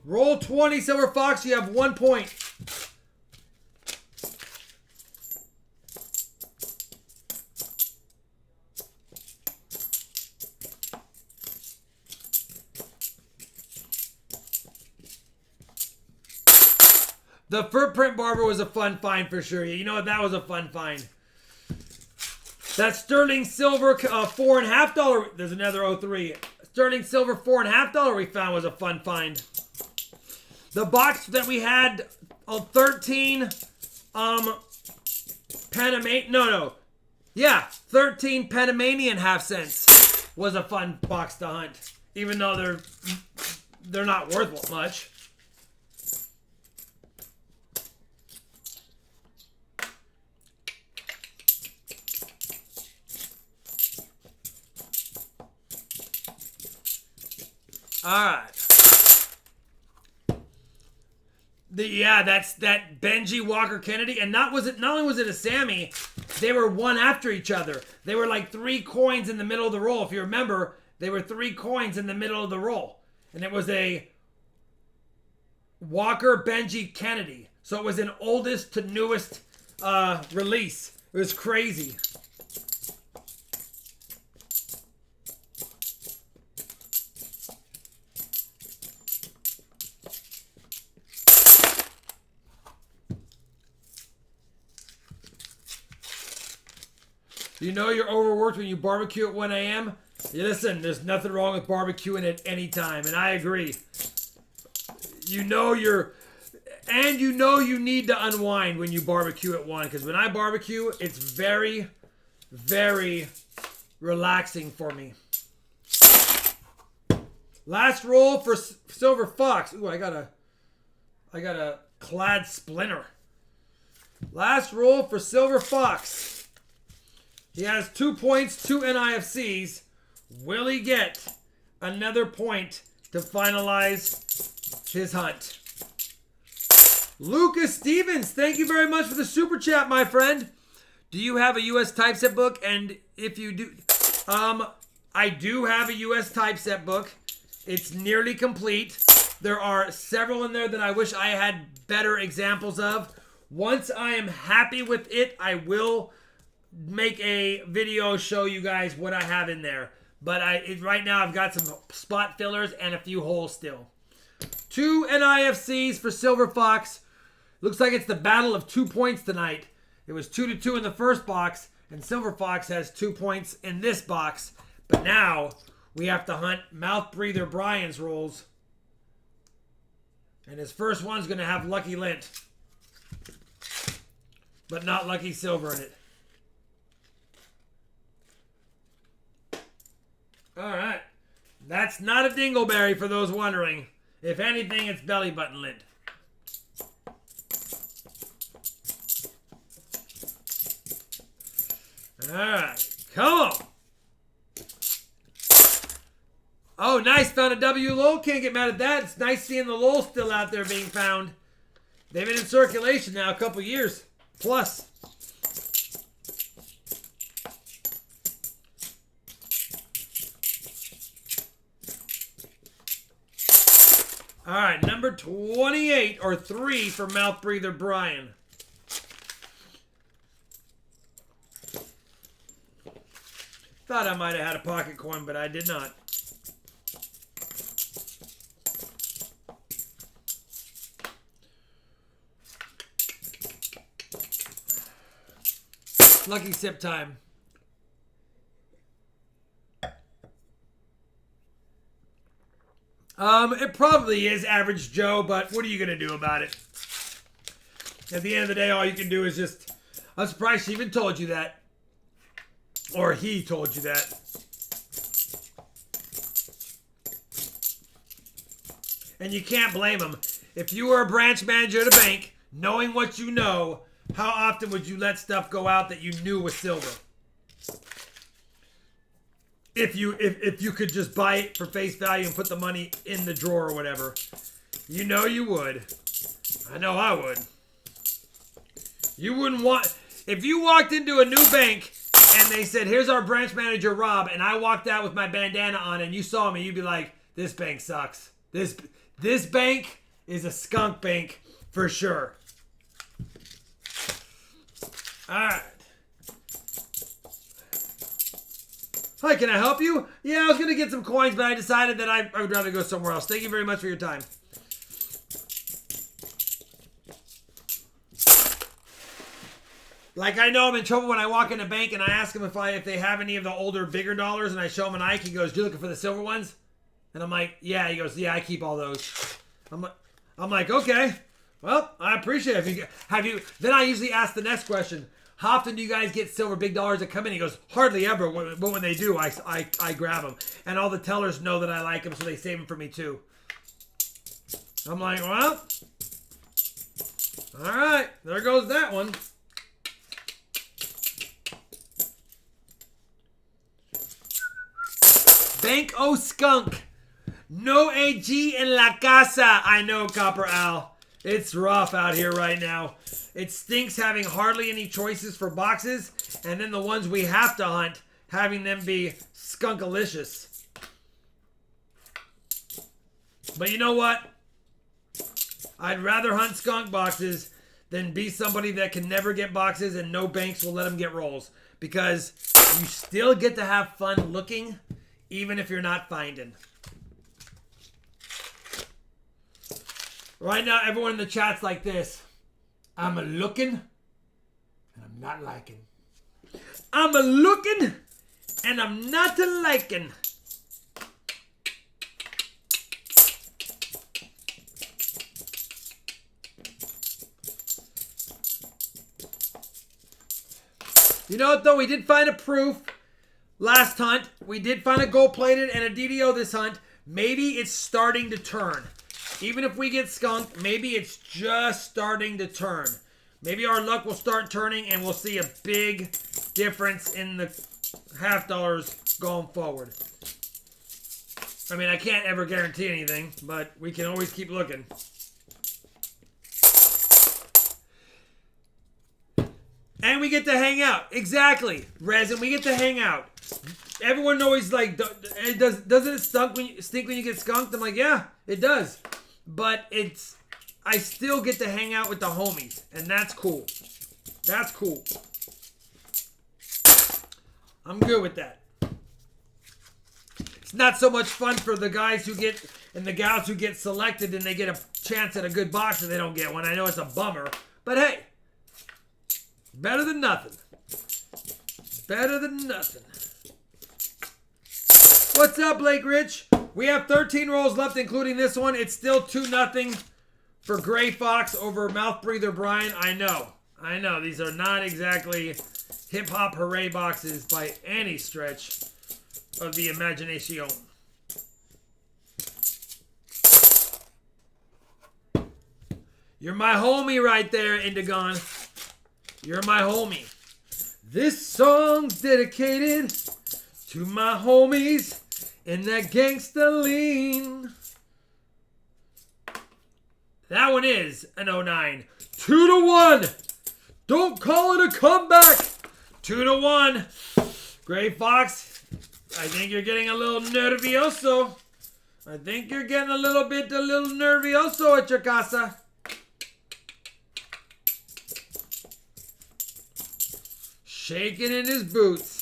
Roll 20, Silver Fox. You have 1 point. The Footprint Barber was a fun find for sure. You know what? That was a fun find. That Sterling Silver $4.50. There's another 03. Sterling Silver $4.50 we found was a fun find. The box that we had 13 13 Panamanian half cents was a fun box to hunt. Even though they're not worth much. Alright. That's that Benji Walker Kennedy. And not only was it a Sammy, they were one after each other. They were like 3 coins in the middle of the roll. If you remember, they were 3 coins in the middle of the roll. And it was a Walker Benji Kennedy. So it was an oldest to newest release. It was crazy. You know you're overworked when you barbecue at 1 a.m.? Listen, there's nothing wrong with barbecuing at any time, and I agree. You know you need to unwind when you barbecue at 1, because when I barbecue, it's very, very relaxing for me. Last roll for Silver Fox. Ooh, I got a clad splinter. Last roll for Silver Fox. He has 2 points, 2 NIFCs. Will he get another point to finalize his hunt? Lucas Stevens, thank you very much for the super chat, my friend. Do you have a U.S. typeset book? And if you do, I do have a U.S. typeset book. It's nearly complete. There are several in there that I wish I had better examples of. Once I am happy with it, I will make a video show you guys what I have in there. But right now I've got some spot fillers and a few holes still. 2 NIFCs for Silver Fox. Looks like it's the battle of 2 points tonight. It was 2-2 in the first box, and Silver Fox has 2 points in this box. But now we have to hunt Mouth Breather Brian's rolls. And his first one's going to have Lucky Lint. But not Lucky Silver in it. Alright. That's not a dingleberry for those wondering. If anything, it's belly button lint. Alright. Come on. Oh, nice. Found a W Lowell. Can't get mad at that. It's nice seeing the Lowell still out there being found. They've been in circulation now a couple years. Plus. All right, number 28 or 3 for Mouth Breather Brian. Thought I might have had a pocket coin, but I did not. Lucky sip time. It probably is average Joe, but what are you going to do about it? At the end of the day, all you can do is just... I'm surprised she even told you that. Or he told you that. And you can't blame him. If you were a branch manager at a bank, knowing what you know, how often would you let stuff go out that you knew was silver? If you could just buy it for face value and put the money in the drawer or whatever. You know you would. I know I would. You wouldn't want... If you walked into a new bank and they said, here's our branch manager, Rob, and I walked out with my bandana on and you saw me, you'd be like, this bank sucks. This bank is a skunk bank for sure. All right. Hi, can I help you? Yeah, I was going to get some coins, but I decided that I would rather go somewhere else. Thank you very much for your time. Like, I know I'm in trouble when I walk in a bank and I ask them if they have any of the older, bigger dollars, and I show him an Ike. He goes, you looking for the silver ones? And I'm like, yeah. He goes, yeah, I keep all those. I'm like, okay. Well, I appreciate it. Then I usually ask the next question. How often do you guys get silver big dollars that come in? He goes, hardly ever. But when they do, I grab them. And all the tellers know that I like them, so they save them for me too. I'm like, well, all right. There goes that one. Bank O Skunk. No AG in la casa. I know, Copper Al. It's rough out here right now. It stinks having hardly any choices for boxes, and then the ones we have to hunt, having them be skunkalicious. But you know what? I'd rather hunt skunk boxes than be somebody that can never get boxes and no banks will let them get rolls. Because you still get to have fun looking, even if you're not finding. Right now, everyone in the chat's like this. I'm a looking, and I'm not liking. I'm a looking, and I'm not a liking. You know what, though? We did find a proof last hunt. We did find a gold-plated and a DDO this hunt. Maybe it's starting to turn. Even if we get skunked, maybe it's just starting to turn. Maybe our luck will start turning and we'll see a big difference in the half dollars going forward. I mean, I can't ever guarantee anything, but we can always keep looking. And we get to hang out. Exactly. Resin, we get to hang out. Everyone always like, doesn't it stink when you get skunked? I'm like, yeah, it does. But I still get to hang out with the homies, and that's cool. That's cool. I'm good with that. It's not so much fun for the guys who get, and the gals who get selected and they get a chance at a good box and they don't get one. I know it's a bummer, but hey, better than nothing. Better than nothing. What's up, Blake Rich? We have 13 rolls left, including this one. It's still 2-0 for Gray Fox over Mouth Breather Brian. I know. These are not exactly hip-hop hooray boxes by any stretch of the imagination. You're my homie right there, Indigon. You're my homie. This song's dedicated to my homies in that gangsta lean. That one is an 09. 2-1. Don't call it a comeback. 2-1. Gray Fox, I think you're getting a little nervioso. I think you're getting a little nervioso at your casa. Shaking in his boots.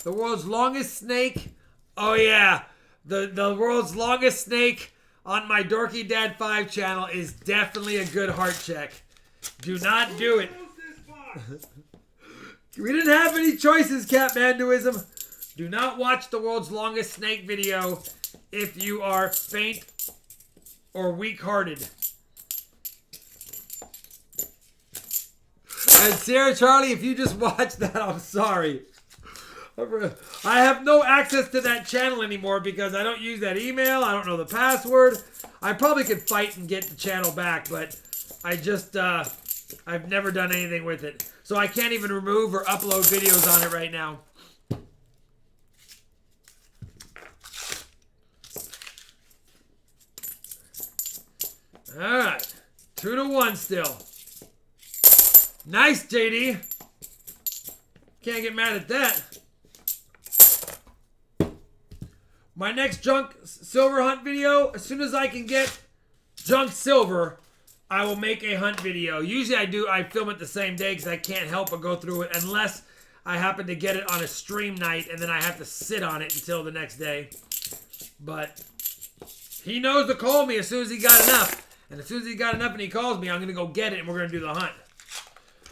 The world's longest snake. Oh yeah. The world's longest snake on my Dorky Dad 5 channel is definitely a good heart check. Do not do it. We didn't have any choices, Catmanduism. Do not watch the world's longest snake video if you are faint or weak-hearted. And Sarah Charlie, if you just watched that, I'm sorry. I have no access to that channel anymore because I don't use that email. I don't know the password. I probably could fight and get the channel back, but I just, I've never done anything with it. So I can't even remove or upload videos on it right now. All right. 2-1 still. Nice, JD. Can't get mad at that. My next junk silver hunt video, as soon as I can get junk silver, I will make a hunt video. Usually I film it the same day because I can't help but go through it unless I happen to get it on a stream night and then I have to sit on it until the next day. But he knows to call me as soon as he got enough. And as soon as he got enough and he calls me, I'm going to go get it and we're going to do the hunt.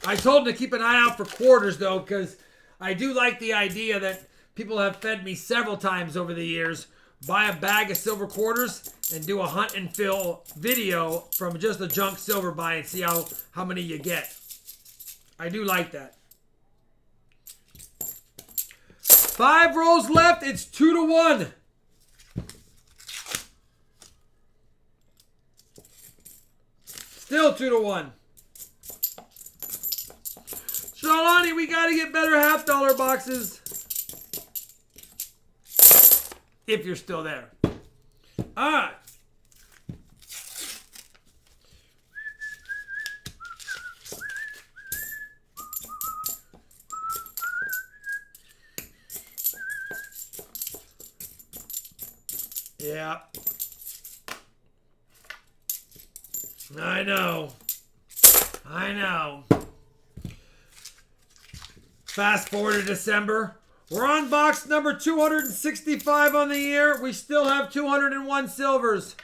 I told him to keep an eye out for quarters though, because I do like the idea that people have fed me several times over the years. Buy a bag of silver quarters and do a hunt and fill video from just a junk silver buy and see how many you get. I do like that. 5 rolls left. It's 2-1. Still 2-1. Shalani, we got to get better $half boxes. If you're still there. All right. Yeah. I know. I know. Fast forward to December. We're on box number 265 on the year. We still have 201 silvers.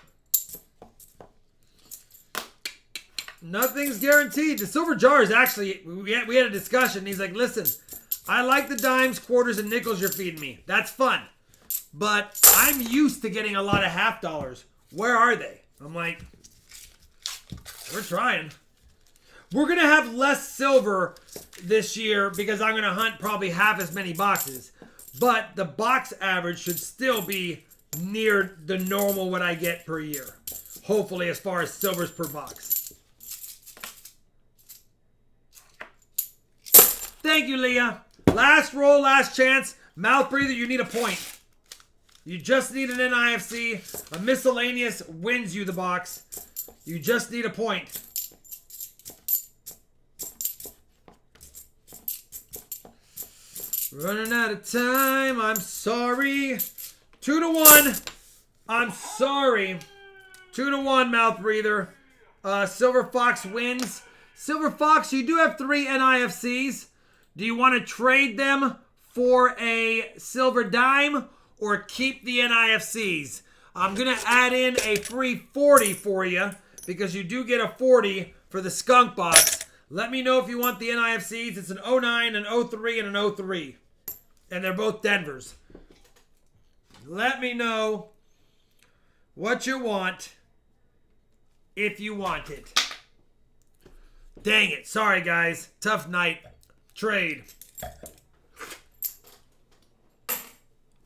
Nothing's guaranteed. The silver jar is actually, we had a discussion. He's like, listen, I like the dimes, quarters, and nickels you're feeding me. That's fun. But I'm used to getting a lot of $half. Where are they? I'm like, we're trying. We're going to have less silver this year because I'm going to hunt probably half as many boxes. But the box average should still be near the normal what I get per year. Hopefully as far as silvers per box. Thank you, Leah. Last roll, last chance. Mouth breather, you need a point. You just need an NIFC. A miscellaneous wins you the box. You just need a point. Running out of time. I'm sorry. 2-1. I'm sorry. 2-1, mouth breather. Silver Fox wins. Silver Fox, you do have 3 NIFCs. Do you want to trade them for a silver dime or keep the NIFCs? I'm going to add in a free 40 for you because you do get a 40 for the skunk box. Let me know if you want the NIFCs. It's an 09, an 03, and an 03. And they're both Denvers. Let me know what you want if you want it. Dang it. Sorry, guys. Tough night. Trade.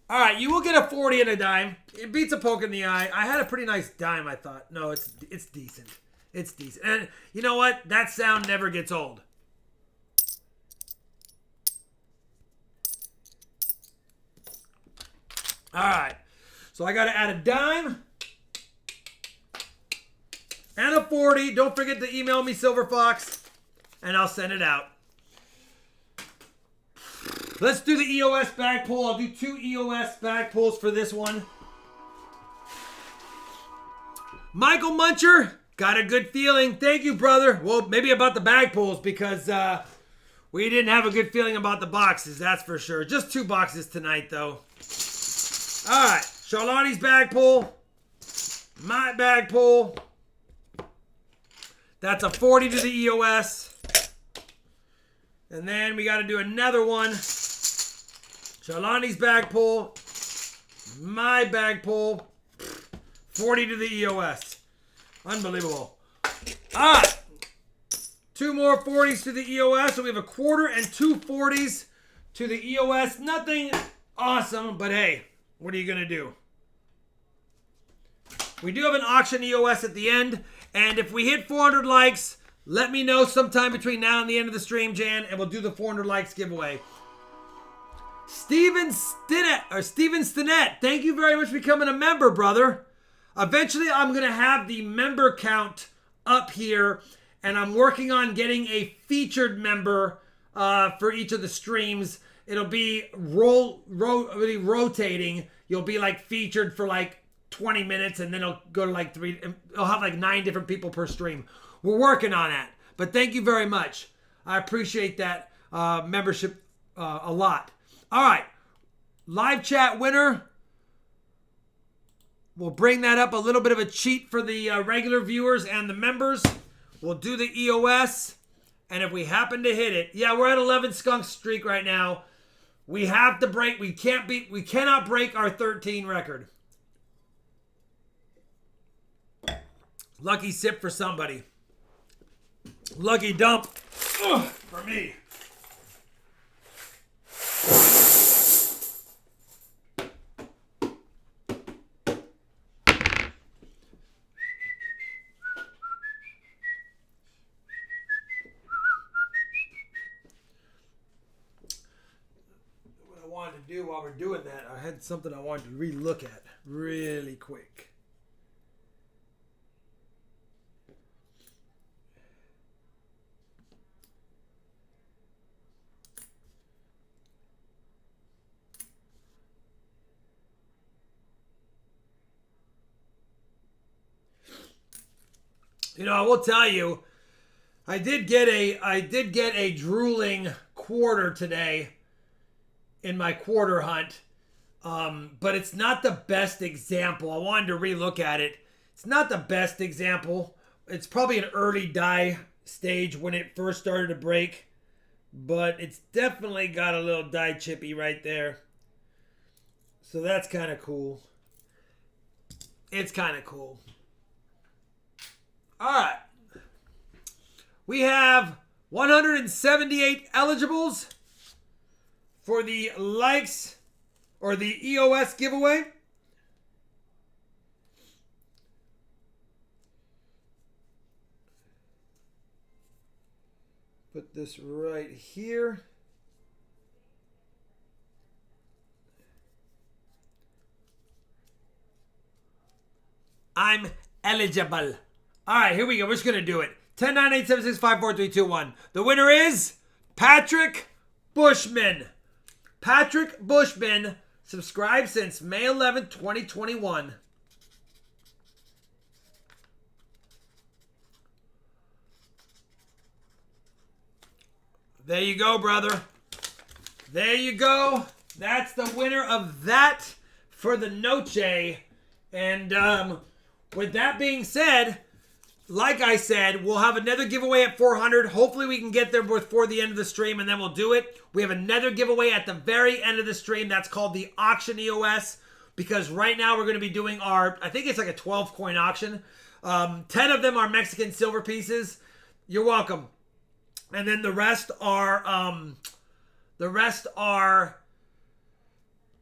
All right, you will get a 40 and a dime. It beats a poke in the eye. I had a pretty nice dime, I thought. No, it's decent. It's decent. And you know what? That sound never gets old. All right. So I got to add a dime and a 40. Don't forget to email me, Silver Fox, and I'll send it out. Let's do the EOS bag pull. I'll do 2 EOS bag pulls for this one. Michael Muncher, got a good feeling. Thank you, brother. Well, maybe about the bag pulls because we didn't have a good feeling about the boxes, that's for sure. Just 2 boxes tonight, though. All right, Charlotte's bag pull. My bag pull. That's a 40 to the EOS. And then we got to do another one. Shalani's bag pull. My bag pull. 40 to the EOS. Unbelievable. All right. 2 more 40s to the EOS. So we have a quarter and 2 40s to the EOS. Nothing awesome, but hey, what are you going to do? We do have an auction EOS at the end. And if we hit 400 likes, let me know sometime between now and the end of the stream, Jan, and we'll do the 400 likes giveaway. Steven Stinnett, thank you very much for becoming a member, brother. Eventually, I'm going to have the member count up here, and I'm working on getting a featured member for each of the streams. It'll be rotating. You'll be like featured for like 20 minutes, and then it'll go to like 3. It'll have like 9 different people per stream. We're working on that, but thank you very much. I appreciate that membership a lot. All right, live chat winner. We'll bring that up, a little bit of a cheat for the regular viewers and the members. We'll do the EOS, and if we happen to hit it, yeah, we're at 11 skunk streak right now. We have to break. We cannot break our 13 record. Lucky sip for somebody. Lucky dump for me. What I wanted to do while we're doing that, I had something I wanted to re-look at really quick. You know, I will tell you, I did get a drooling quarter today in my quarter hunt, but it's not the best example. I wanted to relook at it. It's not the best example. It's probably an early die stage when it first started to break, but it's definitely got a little die chippy right there. So that's kind of cool. It's kind of cool. All right. We have 178 eligibles for the likes or the EOS giveaway. Put this right here. I'm eligible. All right, here we go. We're just going to do it. 10, 9, 8, 7, 6, 5, 4, 3, 2, 1. The winner is Patrick Bushman. Patrick Bushman, subscribed since May 11th, 2021. There you go, brother. There you go. That's the winner of that for the Noche. And with that being said, like I said, we'll have another giveaway at 400. Hopefully we can get there before the end of the stream, and then we'll do it. We have another giveaway at the very end of the stream. That's called the Auction EOS, because right now we're going to be doing our, I think it's like a 12 coin auction. 10 of them are Mexican silver pieces. You're welcome. And then the rest are,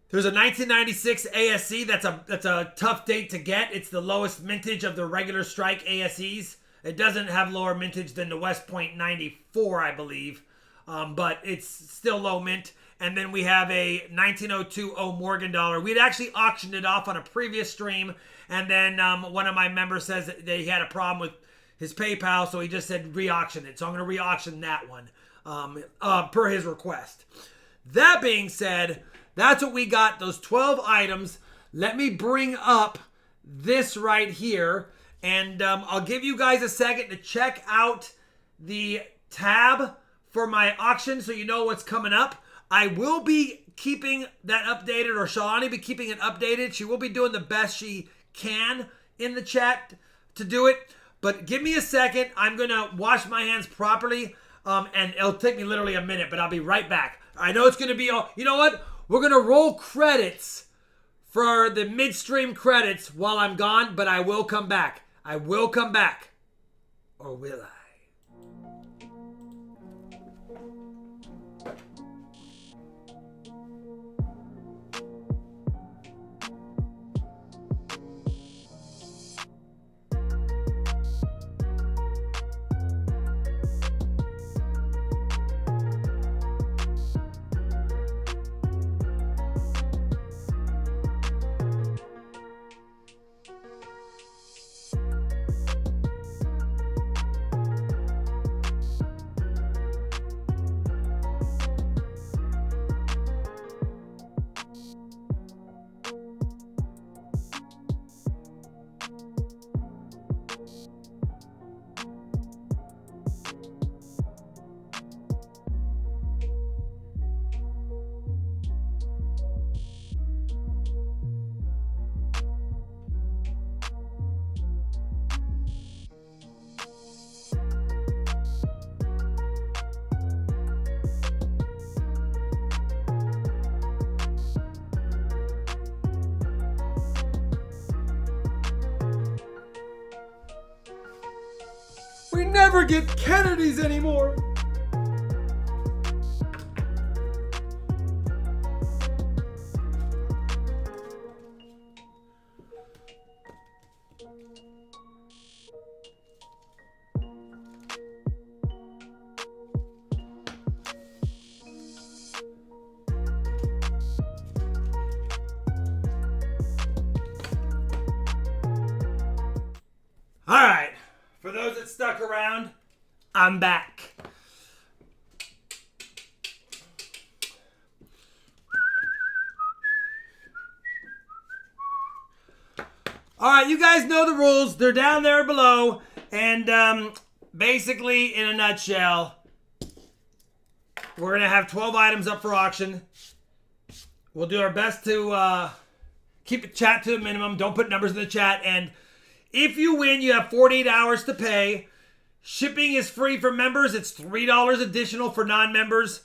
there's a 1996 ASC. That's a tough date to get. It's the lowest mintage of the regular strike ASCs. It doesn't have lower mintage than the West Point 94, I believe. But it's still low mint. And then we have a 1902 O Morgan dollar. We'd actually auctioned it off on a previous stream. And then one of my members says that he had a problem with his PayPal, so he just said re-auction it. So I'm going to re-auction that one per his request. That being said, that's what we got, those 12 items. Let me bring up this right here, and I'll give you guys a second to check out the tab for my auction so you know what's coming up. I will be keeping that updated, or Shalani be keeping it updated. She will be doing the best she can in the chat to do it. But give me a second. I'm going to wash my hands properly, and it'll take me literally a minute, but I'll be right back. I know it's going to be, you know what? We're going to roll credits for the midstream credits while I'm gone, but I will come back. I will come back. Or will I? We never get Kennedys anymore. All right. For those that stuck around, I'm back. All right, you guys know the rules. They're down there below. And basically, in a nutshell, we're going to have 12 items up for auction. We'll do our best to keep the chat to a minimum. Don't put numbers in the chat. And if you win, you have 48 hours to pay. Shipping is free for members. It's $3 additional for non-members.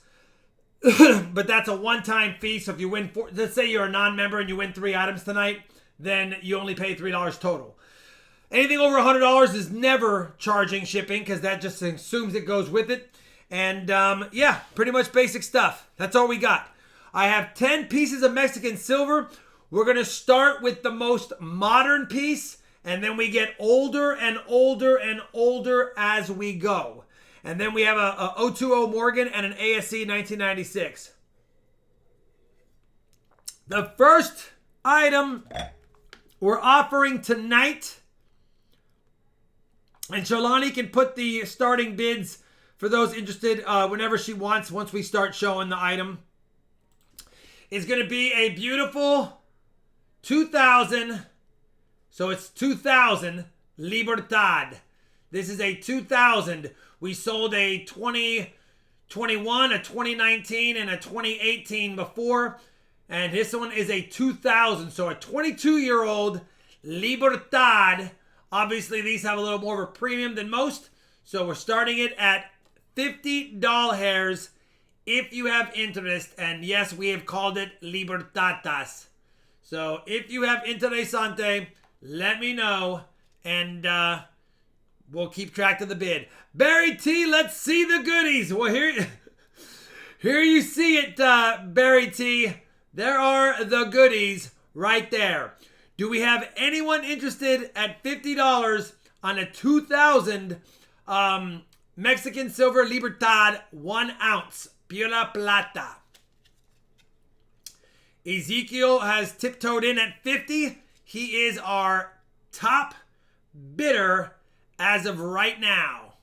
But that's a one-time fee. So if you win, let's say you're a non-member and you win 3 items tonight, then you only pay $3 total. Anything over $100 is never charging shipping because that just assumes it goes with it. And yeah, pretty much basic stuff. That's all we got. I have 10 pieces of Mexican silver. We're going to start with the most modern piece. And then we get older and older and older as we go. And then we have a 020 Morgan and an ASC 1996. The first item we're offering tonight, and Shalani can put the starting bids for those interested whenever she wants once we start showing the item, is going to be a beautiful 2000... So it's 2000 Libertad. This is a 2000. We sold a 2021, a 2019, and a 2018 before. And this one is a 2000. So a 22-year-old Libertad. Obviously, these have a little more of a premium than most. So we're starting it at $50 if you have interest. And yes, we have called it Libertatas. So if you have interesante, let me know, and we'll keep track of the bid. Barry T, let's see the goodies. Well, here you see it, Barry T. There are the goodies right there. Do we have anyone interested at $50 on a 2000 Mexican Silver Libertad 1 ounce Pura Plata? Ezekiel has tiptoed in at 50. He is our top bidder as of right now.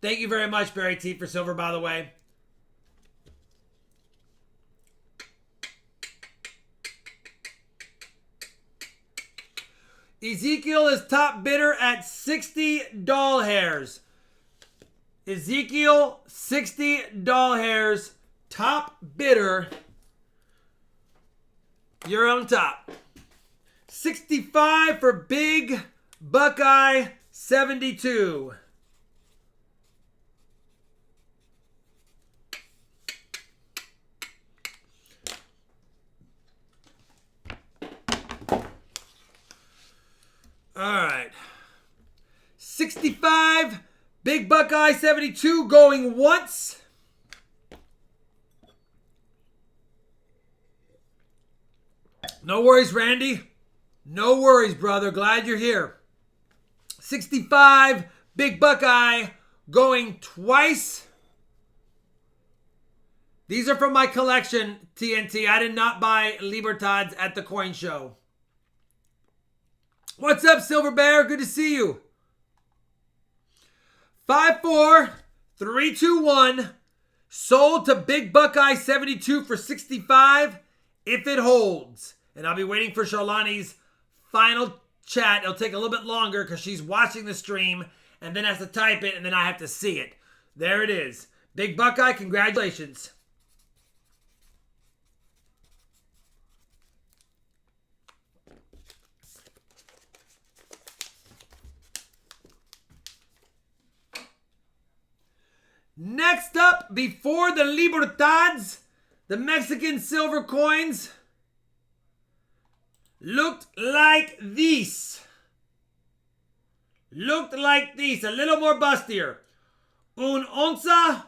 Thank you very much, Barry T, for silver, by the way. Ezekiel is top bidder at 60 doll hairs. Ezekiel, 60 doll hairs, top bidder. You're on top. 65 for Big Buckeye 72. All right. 65, Big Buckeye 72 going once. No worries, Randy. No worries, brother. Glad you're here. 65, Big Buckeye going twice. These are from my collection, TNT. I did not buy Libertads at the coin show. What's up, Silver Bear? Good to see you. 5, 4, 3, 2, 1. Sold to Big Buckeye 72 for 65 if it holds. And I'll be waiting for Charlani's final chat. It'll take a little bit longer because she's watching the stream and then has to type it and then I have to see it. There it is. Big Buckeye, congratulations. Next up, before the Libertads, the Mexican silver coins looked like this. Looked like this, a little more bustier. Un onza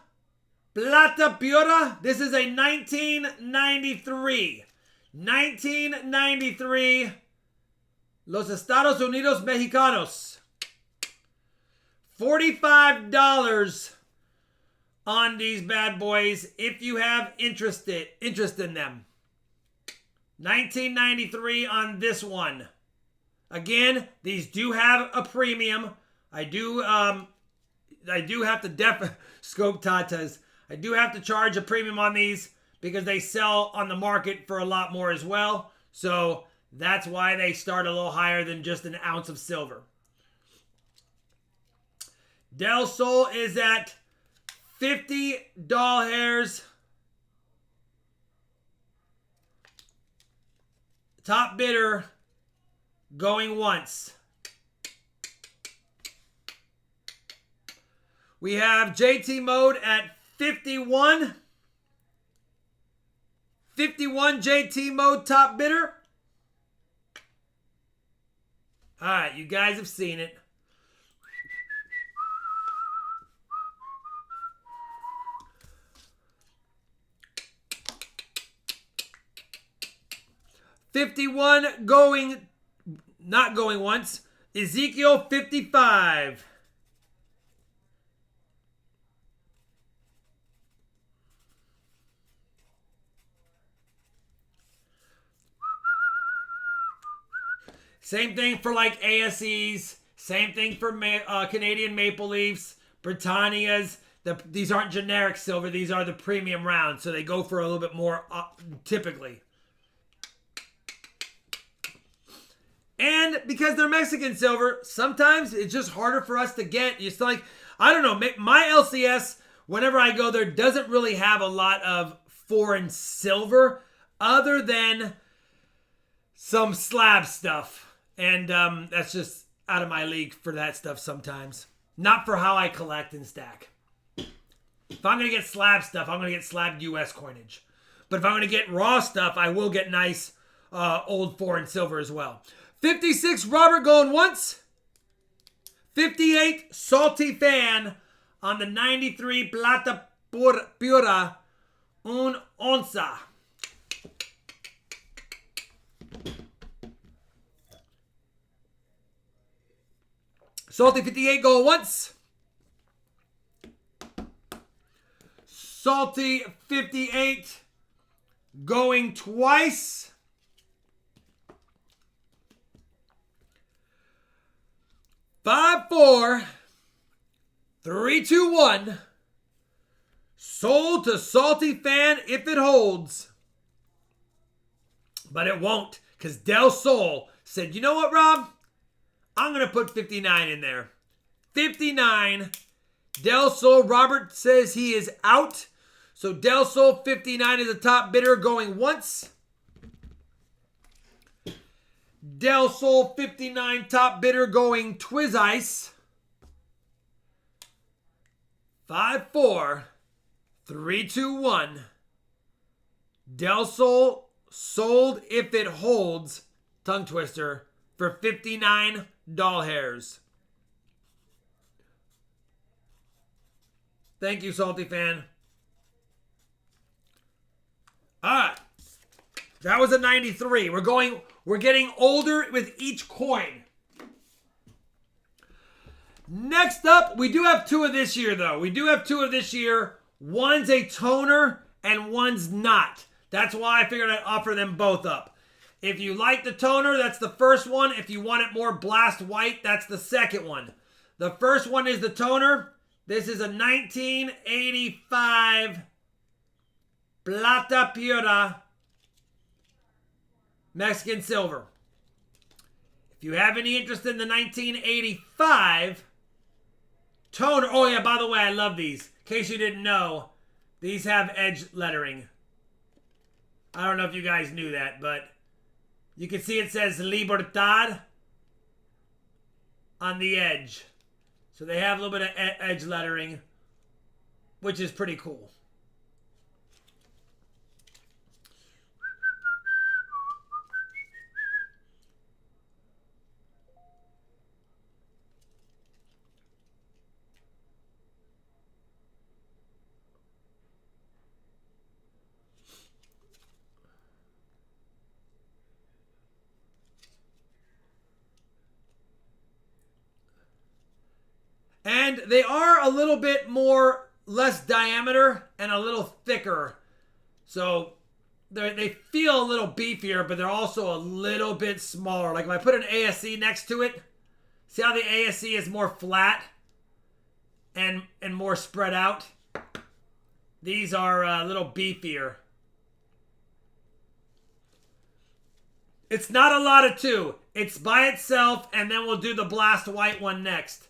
plata pura. This is a 1993. 1993. Los Estados Unidos Mexicanos. $45 on these bad boys if you have interest in them. 1993 on this one. Again, these do have a premium. I do have to scope tatas. I do have to charge a premium on these because they sell on the market for a lot more as well. So that's why they start a little higher than just an ounce of silver. Del Sol is at 50 doll hairs. Top bidder going once. We have JT mode at 51. 51 JT mode top bidder. All right, you guys have seen it. $51 going, not going once. Ezekiel 55. Same thing for like ASEs. Same thing for Canadian Maple Leafs, Britannias. These aren't generic silver. These are the premium rounds. So they go for a little bit more typically. And because they're Mexican silver, sometimes it's just harder for us to get. It's like, I don't know, my LCS, whenever I go there, doesn't really have a lot of foreign silver other than some slab stuff. And that's just out of my league for that stuff sometimes. Not for how I collect and stack. If I'm going to get slab stuff, I'm going to get slabbed US coinage. But if I'm going to get raw stuff, I will get nice old foreign silver as well. 56, Robert going once. 58, Salty Fan on the 93 Plata Pura un onza. Salty 58 going once. Salty 58 going twice. 5, 4, 3, 2, 1. Sold to Salty Fan if it holds. But it won't, because Del Sol said, you know what, Rob? I'm going to put 59 in there. 59. Del Sol, Robert says he is out. So Del Sol 59 is the top bidder going once. Del Sol 59 top bidder going Twiz Ice. 5, 4, 3, 2, 1. Del Sol sold if it holds tongue twister for 59 doll hairs. Thank you, Salty Fan. All right. That was a 93. We're getting older with each coin. Next up, we do have two of this year, though. We do have two of this year. One's a toner and one's not. That's why I figured I'd offer them both up. If you like the toner, that's the first one. If you want it more blast white, that's the second one. The first one is the toner. This is a 1985 Plata Pura Mexican silver. If you have any interest in the 1985 toner, oh yeah, by the way, I love these. In case you didn't know, these have edge lettering. I don't know if you guys knew that, but you can see it says Libertad on the edge. So they have a little bit of edge lettering, which is pretty cool. And they are a little bit less diameter and a little thicker. So they feel a little beefier, but they're also a little bit smaller. Like if I put an ASC next to it, see how the ASC is more flat and more spread out? These are a little beefier. It's not a lot of two. It's by itself, and then we'll do the blast white one next.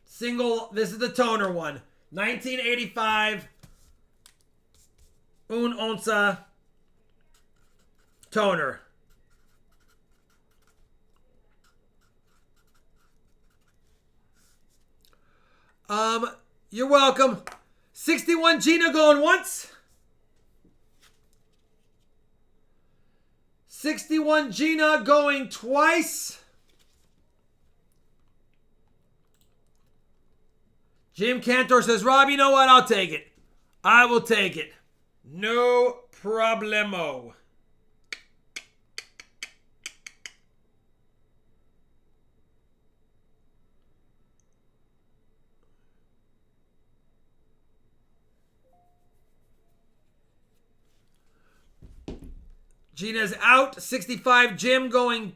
Single, this is the toner one. 1985 Un Onza toner. You're welcome. 61 Gina going once. 61 Gina going twice. Jim Cantor says, Rob, you know what? I'll take it. I will take it. No problemo. Gina's out. 65 Jim going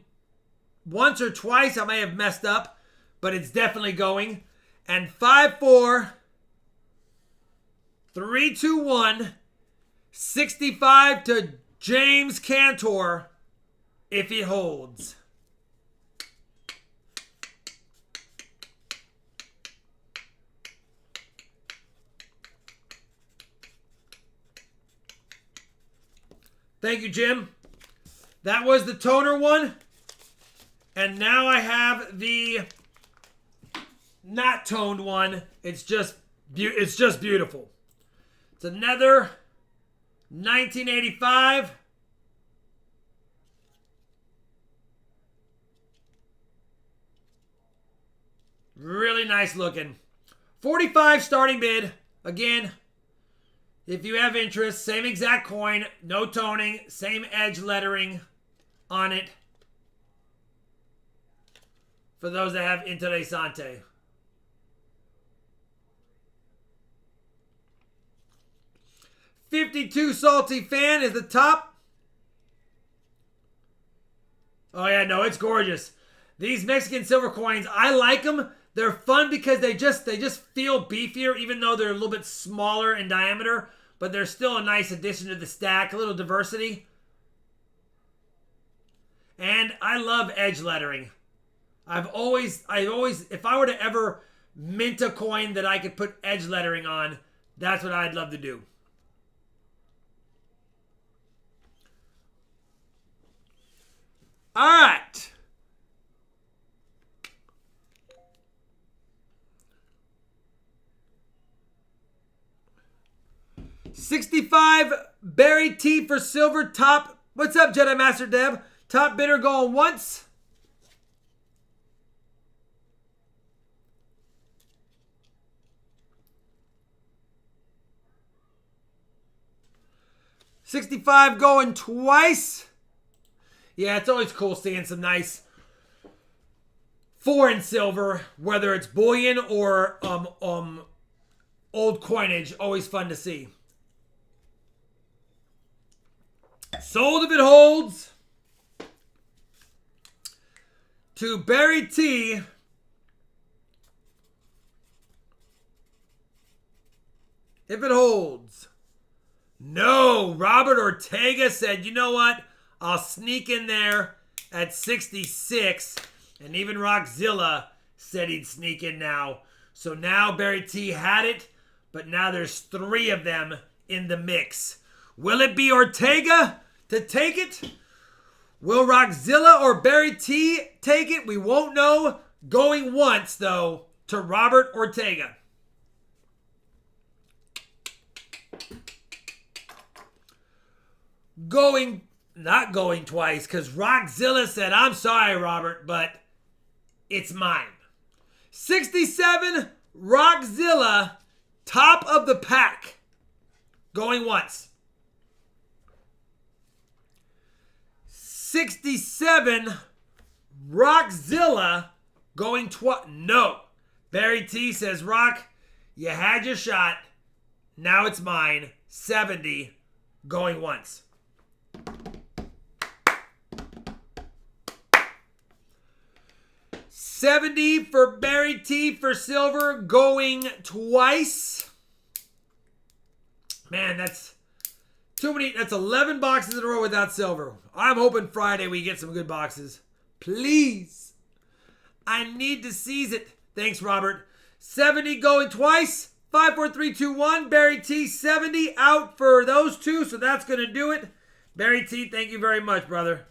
once or twice. I may have messed up, but it's definitely going. And 5, 4, 3, 2, 1, 65 to James Cantor if he holds. Thank you, Jim. That was the toner one. And now I have the not toned one. It's just beautiful. It's another 1985. Really nice looking. 45 starting bid. Again, if you have interest, same exact coin, no toning, same edge lettering on it. For those that have Interessante. 52 Salty Fan is the top. Oh yeah, no, it's gorgeous. These Mexican silver coins, I like them. They're fun because they just feel beefier, even though they're a little bit smaller in diameter. But they're still a nice addition to the stack, a little diversity. And I love edge lettering. I've always, if I were to ever mint a coin that I could put edge lettering on, that's what I'd love to do. All right. $65 Barry T for silver. Top. What's up, Jedi Master Deb? Top bidder going once. $65 going twice. Yeah, it's always cool seeing some nice foreign silver, whether it's bullion or old coinage. Always fun to see. Sold if it holds. To Barry T. If it holds. No, Robert Ortega said, you know what? I'll sneak in there at 66. And even Rockzilla said he'd sneak in now. So now Barry T had it, but now there's 3 of them in the mix. Will it be Ortega to take it? Will Rockzilla or Barry T take it? We won't know. Going once, though, to Robert Ortega. Not going twice, because Rockzilla said, I'm sorry, Robert, but it's mine. 67, Rockzilla, top of the pack. Going once. 67, Rockzilla, going twice. No. Barry T says, Rock, you had your shot. Now it's mine. 70, going once. $70 for Barry T for silver, going twice. Man, that's too many. That's 11 boxes in a row without silver. I'm hoping Friday we get some good boxes. Please. I need to seize it. Thanks, Robert. 70 going twice. 5, 4, 3, 2, 1. Barry T, 70 out for those two, so that's going to do it. Barry T, thank you very much, brother.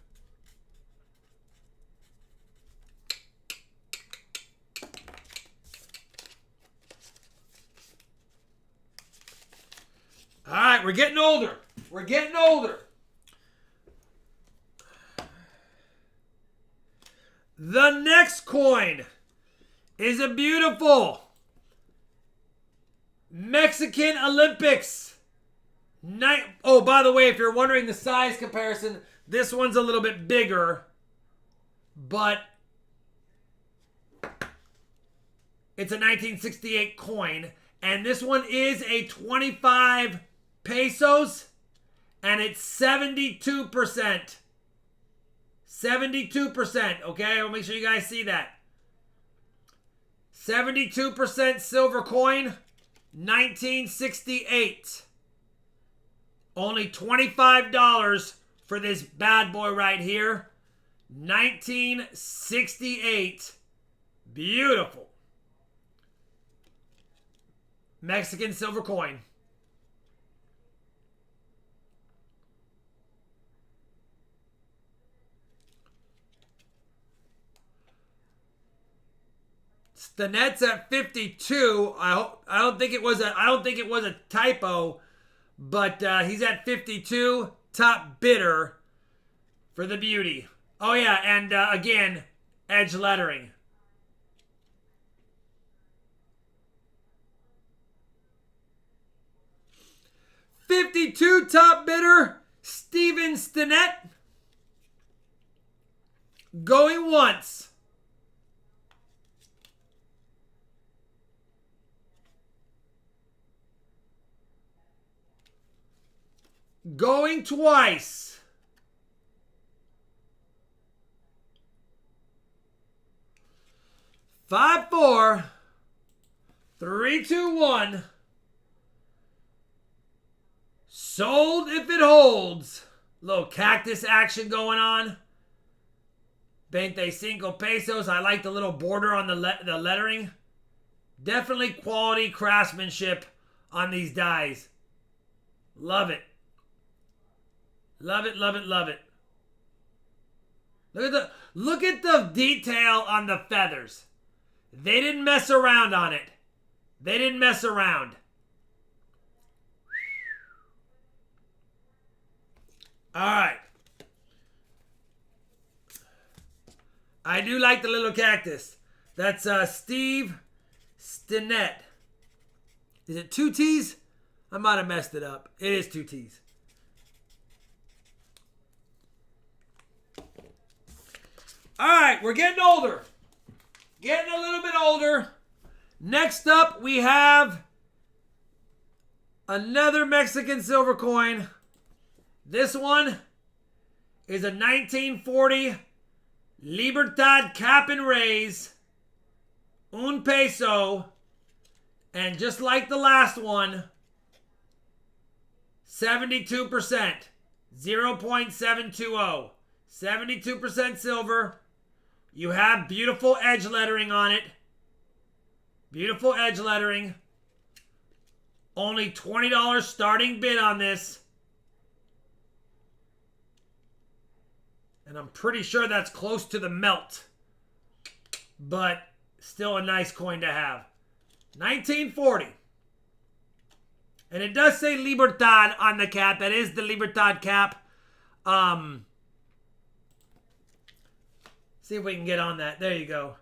All right, we're getting older. We're getting older. The next coin is a beautiful Mexican Olympics. Oh, by the way, if you're wondering the size comparison, this one's a little bit bigger, but it's a 1968 coin, and this one is a 25 pesos, and it's 72%. 72%, okay? I'll make sure you guys see that. 72% silver coin, 1968. Only $25 for this bad boy right here. 1968. Beautiful. Mexican silver coin. Stinet's at 52. I don't think it was a typo, but he's at 52. Top bidder for the beauty. Oh yeah, and again, edge lettering. $52 top bidder, Steven Stinnett. Going once. Going twice. Five, 4, 3, 2, 1. Sold if it holds. Little cactus action going on. 25 pesos. I like the little border on the lettering. Definitely quality craftsmanship on these dies. Love it. Love it, love it, love it. Look at the detail on the feathers. They didn't mess around on it. They didn't mess around. All right. I do like the little cactus. That's Steve Stinnett. Is it 2 T's? I might have messed it up. It is 2 T's. All right, we're getting older. Getting a little bit older. Next up, we have another Mexican silver coin. This one is a 1940 Libertad cap and raise. Un peso. And just like the last one, 72%. 0.720. 72% silver. You have beautiful edge lettering on it. Beautiful edge lettering. Only $20 starting bid on this. And I'm pretty sure that's close to the melt. But still a nice coin to have. 1940. And it does say Libertad on the cap. That is the Libertad cap. See if we can get on that. There you go.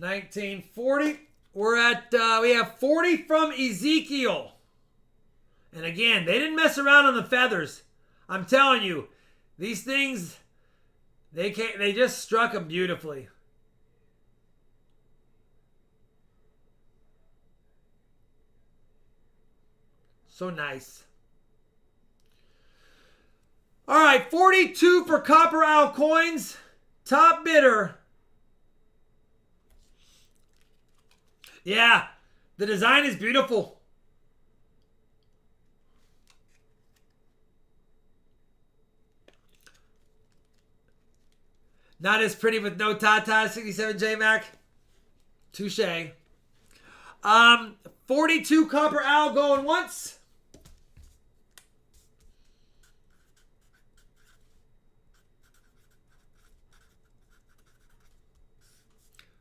$19.40. We're at, we have 40 from Ezekiel. And again, they didn't mess around on the feathers. I'm telling you, these things, they just struck them beautifully. So nice. All right, 42 for Copper Owl coins. Top bidder. Yeah, the design is beautiful. Not as pretty with no Tata 67J Mac. Touche. 42 Copper Owl going once.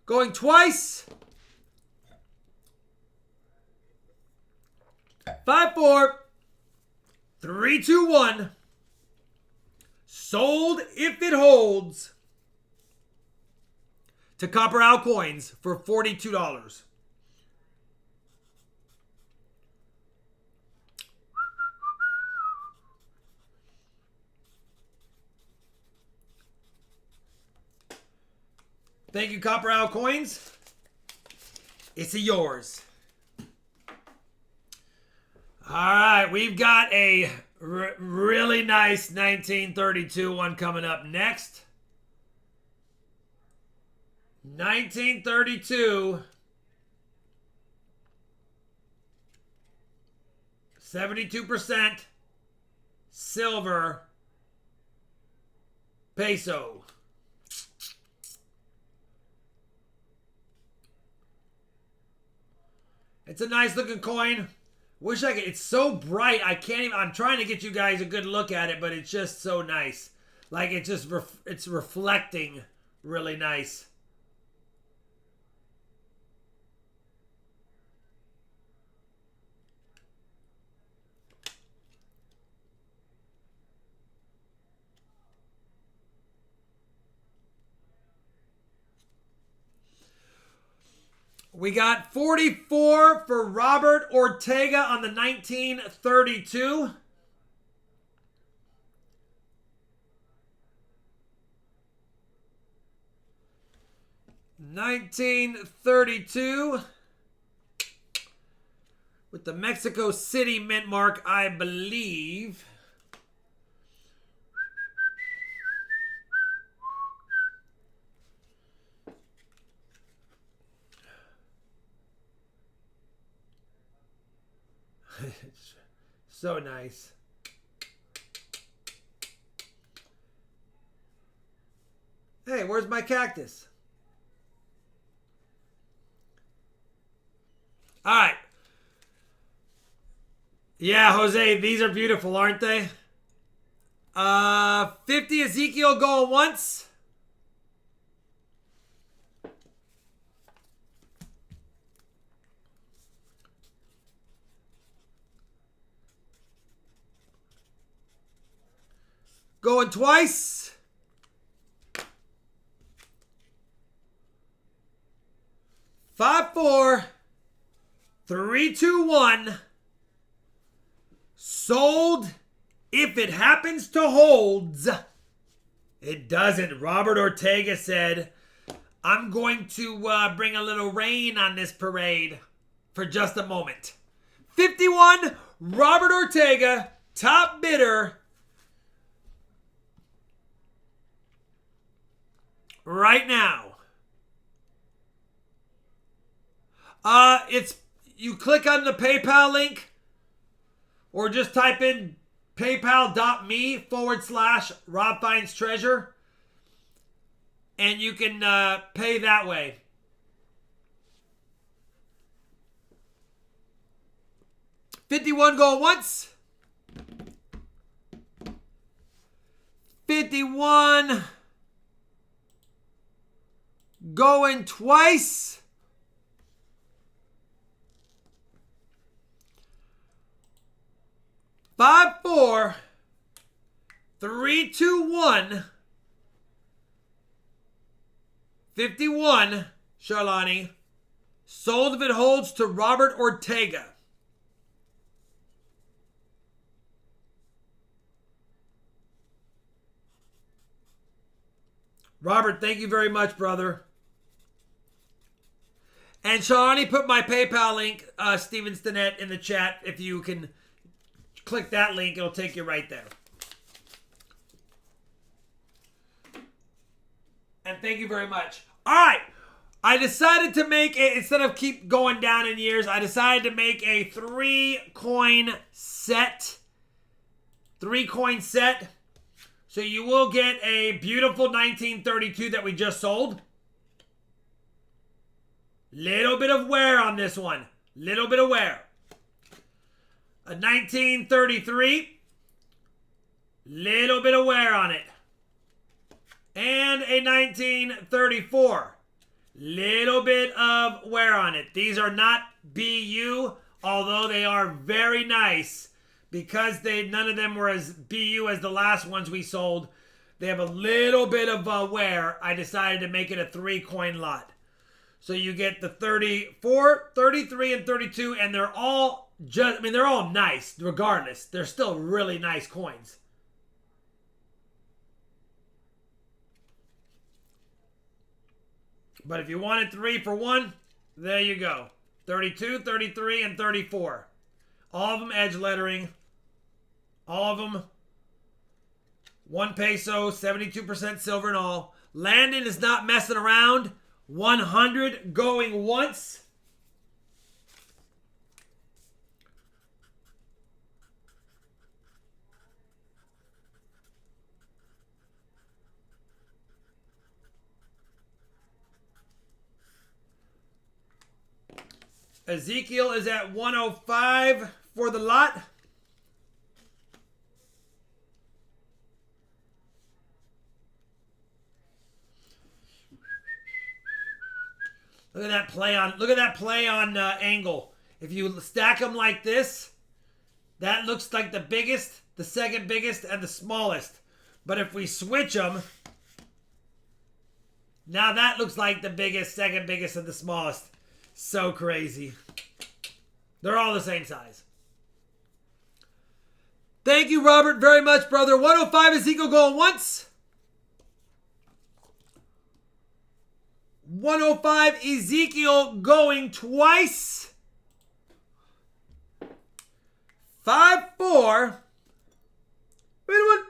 Going twice. 5, 4, 3, 2, 1. Sold if it holds to Copper Owl coins for $42. Thank you, Copper Owl coins. It's yours. All right, we've got a really nice 1932 one coming up next. 1932. 72% silver peso. It's a nice looking coin. Wish I could. It's so bright. I can't even. I'm trying to get you guys a good look at it, but it's just so nice. Like it just. It's reflecting really nice. We got 44 for Robert Ortega on the 1932. $19.32 with the Mexico City mint mark, I believe. It's so nice. Hey, where's my cactus? All right, Yeah, Jose, these are beautiful, aren't they? 50 Ezekiel going once. Going twice. 5, 4, 3, 2, 1. Sold if it happens to holds. It doesn't. Robert Ortega said, I'm going to bring a little rain on this parade for just a moment. 51, Robert Ortega, top bidder. Right now. You click on the PayPal link or just type in paypal.me/RobFindsTreasure and you can pay that way. $51 going once. 51 going twice. 5, 4, 3, 2, 1. 51, Charlani. Sold if it holds to Robert Ortega. Robert, thank you very much, brother. And Charlani put my PayPal link, Steven Stinnett, in the chat. If you can click that link, it'll take you right there. And thank you very much. All right. I decided to make it, instead of keep going down in years, I decided to make a 3-coin set. 3-coin set. So you will get a beautiful 1932 that we just sold. Little bit of wear on this one. Little bit of wear. A 1933. Little bit of wear on it. And a 1934. Little bit of wear on it. These are not BU, although they are very nice. Because none of them were as BU as the last ones we sold. They have a little bit of wear. I decided to make it a 3-coin lot. So you get the 34, 33, and 32, and they're all they're all nice regardless. They're still really nice coins. But if you wanted 3 for 1, there you go. 32, 33, and 34. All of them edge lettering. All of them 1 peso, 72% silver and all. Landon is not messing around. 100 going once. Ezekiel is at 105 for the lot. Look at that play on angle. If you stack them like this, that looks like the biggest, the second biggest, and the smallest. But if we switch them, now that looks like the biggest, second biggest, and the smallest. So crazy. They're all the same size. Thank you, Robert, very much, brother. 105 Ezekiel going once. 105 Ezekiel going twice. 5, 4. Wait a minute.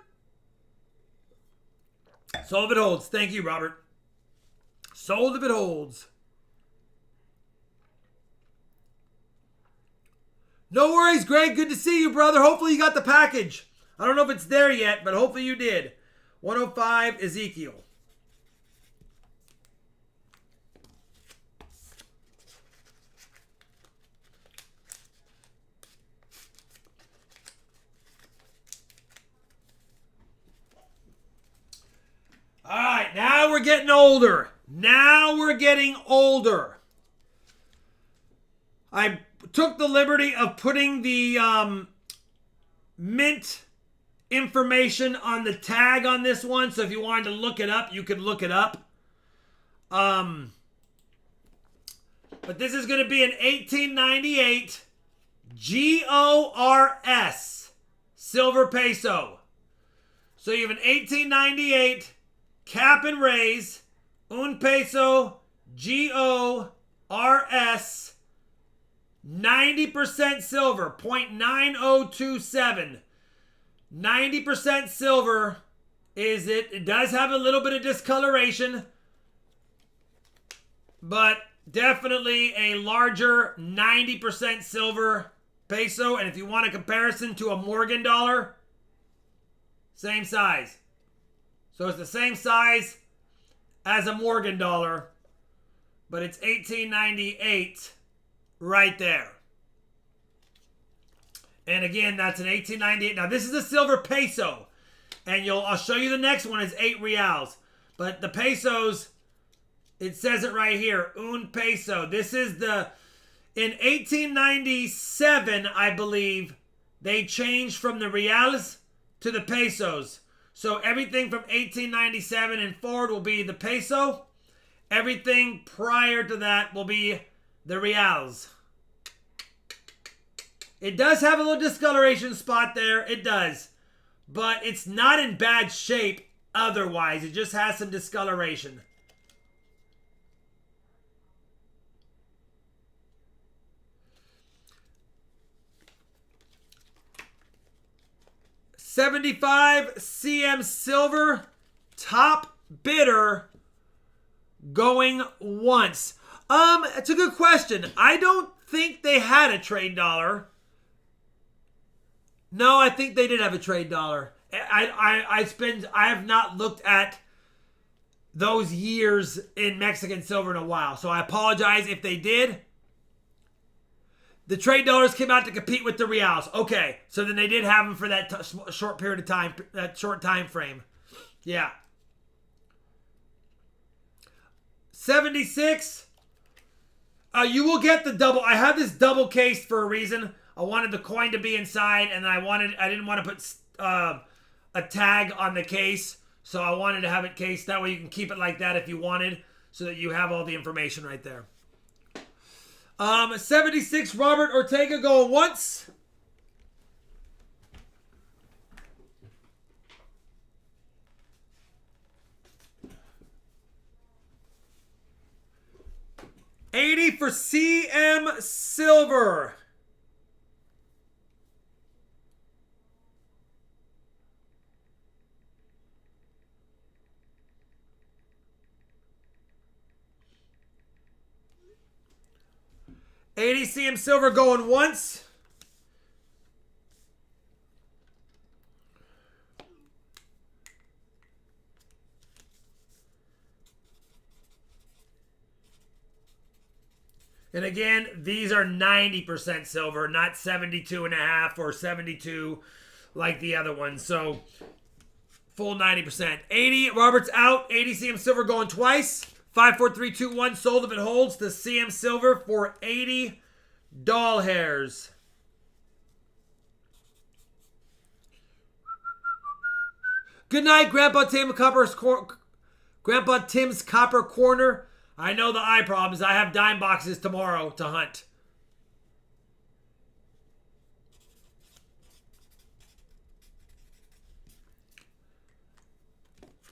Sold if it holds. Thank you, Robert. Sold if it holds. No worries, Greg. Good to see you, brother. Hopefully you got the package. I don't know if it's there yet, but hopefully you did. 105 Ezekiel. we're getting older. Now we're getting older. I took the liberty of putting the mint information on the tag on this one. So if you wanted to look it up, you could look it up. But this is going to be an 1898 GORS silver peso. So you have an 1898 cap and raise un peso GORS 90% silver 0.9027. 90% silver is it. It does have a little bit of discoloration, but definitely a larger 90% silver peso. And if you want a comparison to a Morgan dollar, same size. So it's the same size as a Morgan dollar, but it's 1898 right there. And again, that's an 1898. Now this is a silver peso, and I'll show you the next one is 8 reals. But the pesos, it says it right here, un peso. This is in 1897, I believe, they changed from the reals to the pesos. So everything from 1897 and forward will be the peso. Everything prior to that will be the reals. It does have a little discoloration spot there. It does. But it's not in bad shape otherwise. It just has some discoloration. $75 cm silver, top bidder, going once. It's a good question. I don't think they had a trade dollar. No, I think they did have a trade dollar. I have not looked at those years in Mexican silver in a while, so I apologize if they did. The trade dollars came out to compete with the reals. Okay, so then they did have them for that short period of time, that short time frame. Yeah. 76. You will get the double. I have this double case for a reason. I wanted the coin to be inside, and I didn't want to put a tag on the case, so I wanted to have it cased. That way you can keep it like that if you wanted, so that you have all the information right there. 76 Robert Ortega going once. $80 for CM Silver. $80 CM Silver going once. And again, these are 90% silver, not 72.5 or 72 like the other ones. So full 90%. 80, Robert's out. 80 CM Silver going twice. 5, 4, 3, 2, 1. Sold if it holds. The CM Silver for 80 doll hairs. Good night, Grandpa Tim's Copper Corner. I know the eye problems. I have dime boxes tomorrow to hunt.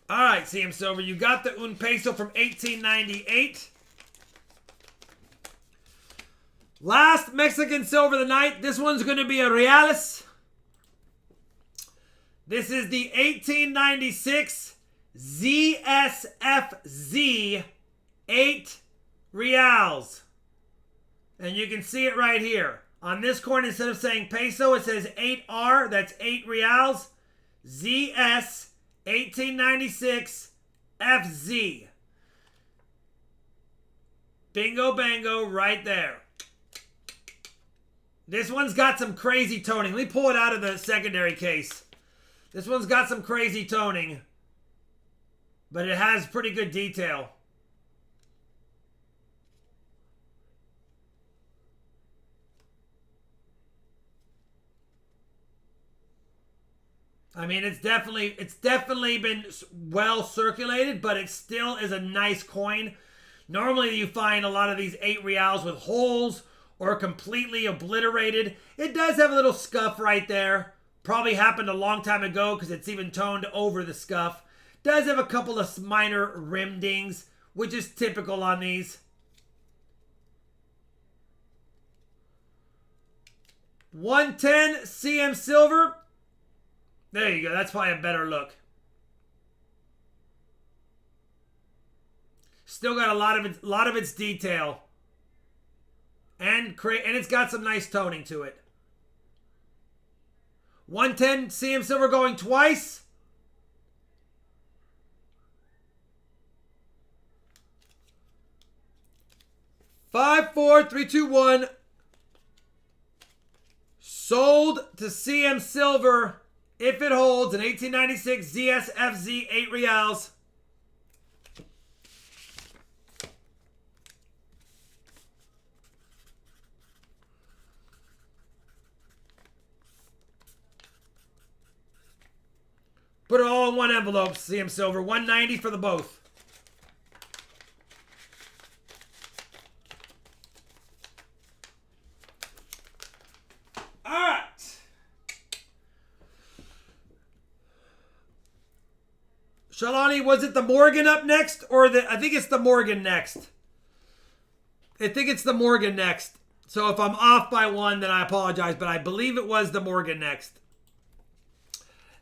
All right, CM Silver, you got the un peso from 1898. Last Mexican silver of the night. This one's going to be a reales. This is the 1896 ZSFZ 8 reals. And you can see it right here. On this coin, instead of saying peso, it says 8R. That's 8 reals. ZS 1896 FZ. Bingo bango right there. This one's got some crazy toning. Let me pull it out of the secondary case. This one's got some crazy toning. but it has pretty good detail. I mean, it's definitely been well circulated, but it still is a nice coin. Normally, you find a lot of these 8 reals with holes or completely obliterated. It does have a little scuff right there. Probably happened a long time ago because it's even toned over the scuff. Does have a couple of minor rim dings, which is typical on these. 110 CM silver. There you go. That's probably a better look. Still got a lot of its detail, and it's got some nice toning to it. 110 CM silver going twice. Five, 4, 3, 2, 1. Sold to CM silver. If it holds, an 1896 ZSFZ 8 reals. Put it all in one envelope, CM silver. 190 for the both. Shalani, was it the Morgan up next? Or I think it's the Morgan next. I think it's the Morgan next. So if I'm off by one, then I apologize. But I believe it was the Morgan next.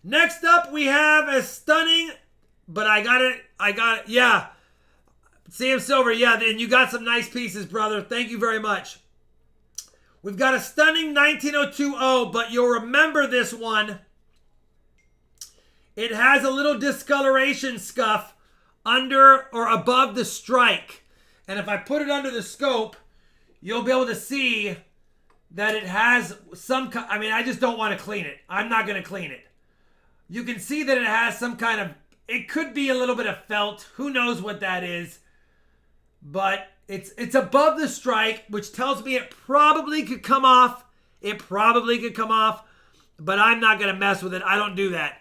Next up, we have a stunning... But I got it. Yeah. CM Silver, yeah. And you got some nice pieces, brother. Thank you very much. We've got a stunning 19020. But you'll remember this one. It has a little discoloration scuff under or above the strike. And if I put it under the scope, you'll be able to see that it has some... I mean, I just don't want to clean it. I'm not going to clean it. You can see that it has some kind of... It could be a little bit of felt. Who knows what that is? But it's above the strike, which tells me it probably could come off. It probably could come off. But I'm not going to mess with it. I don't do that.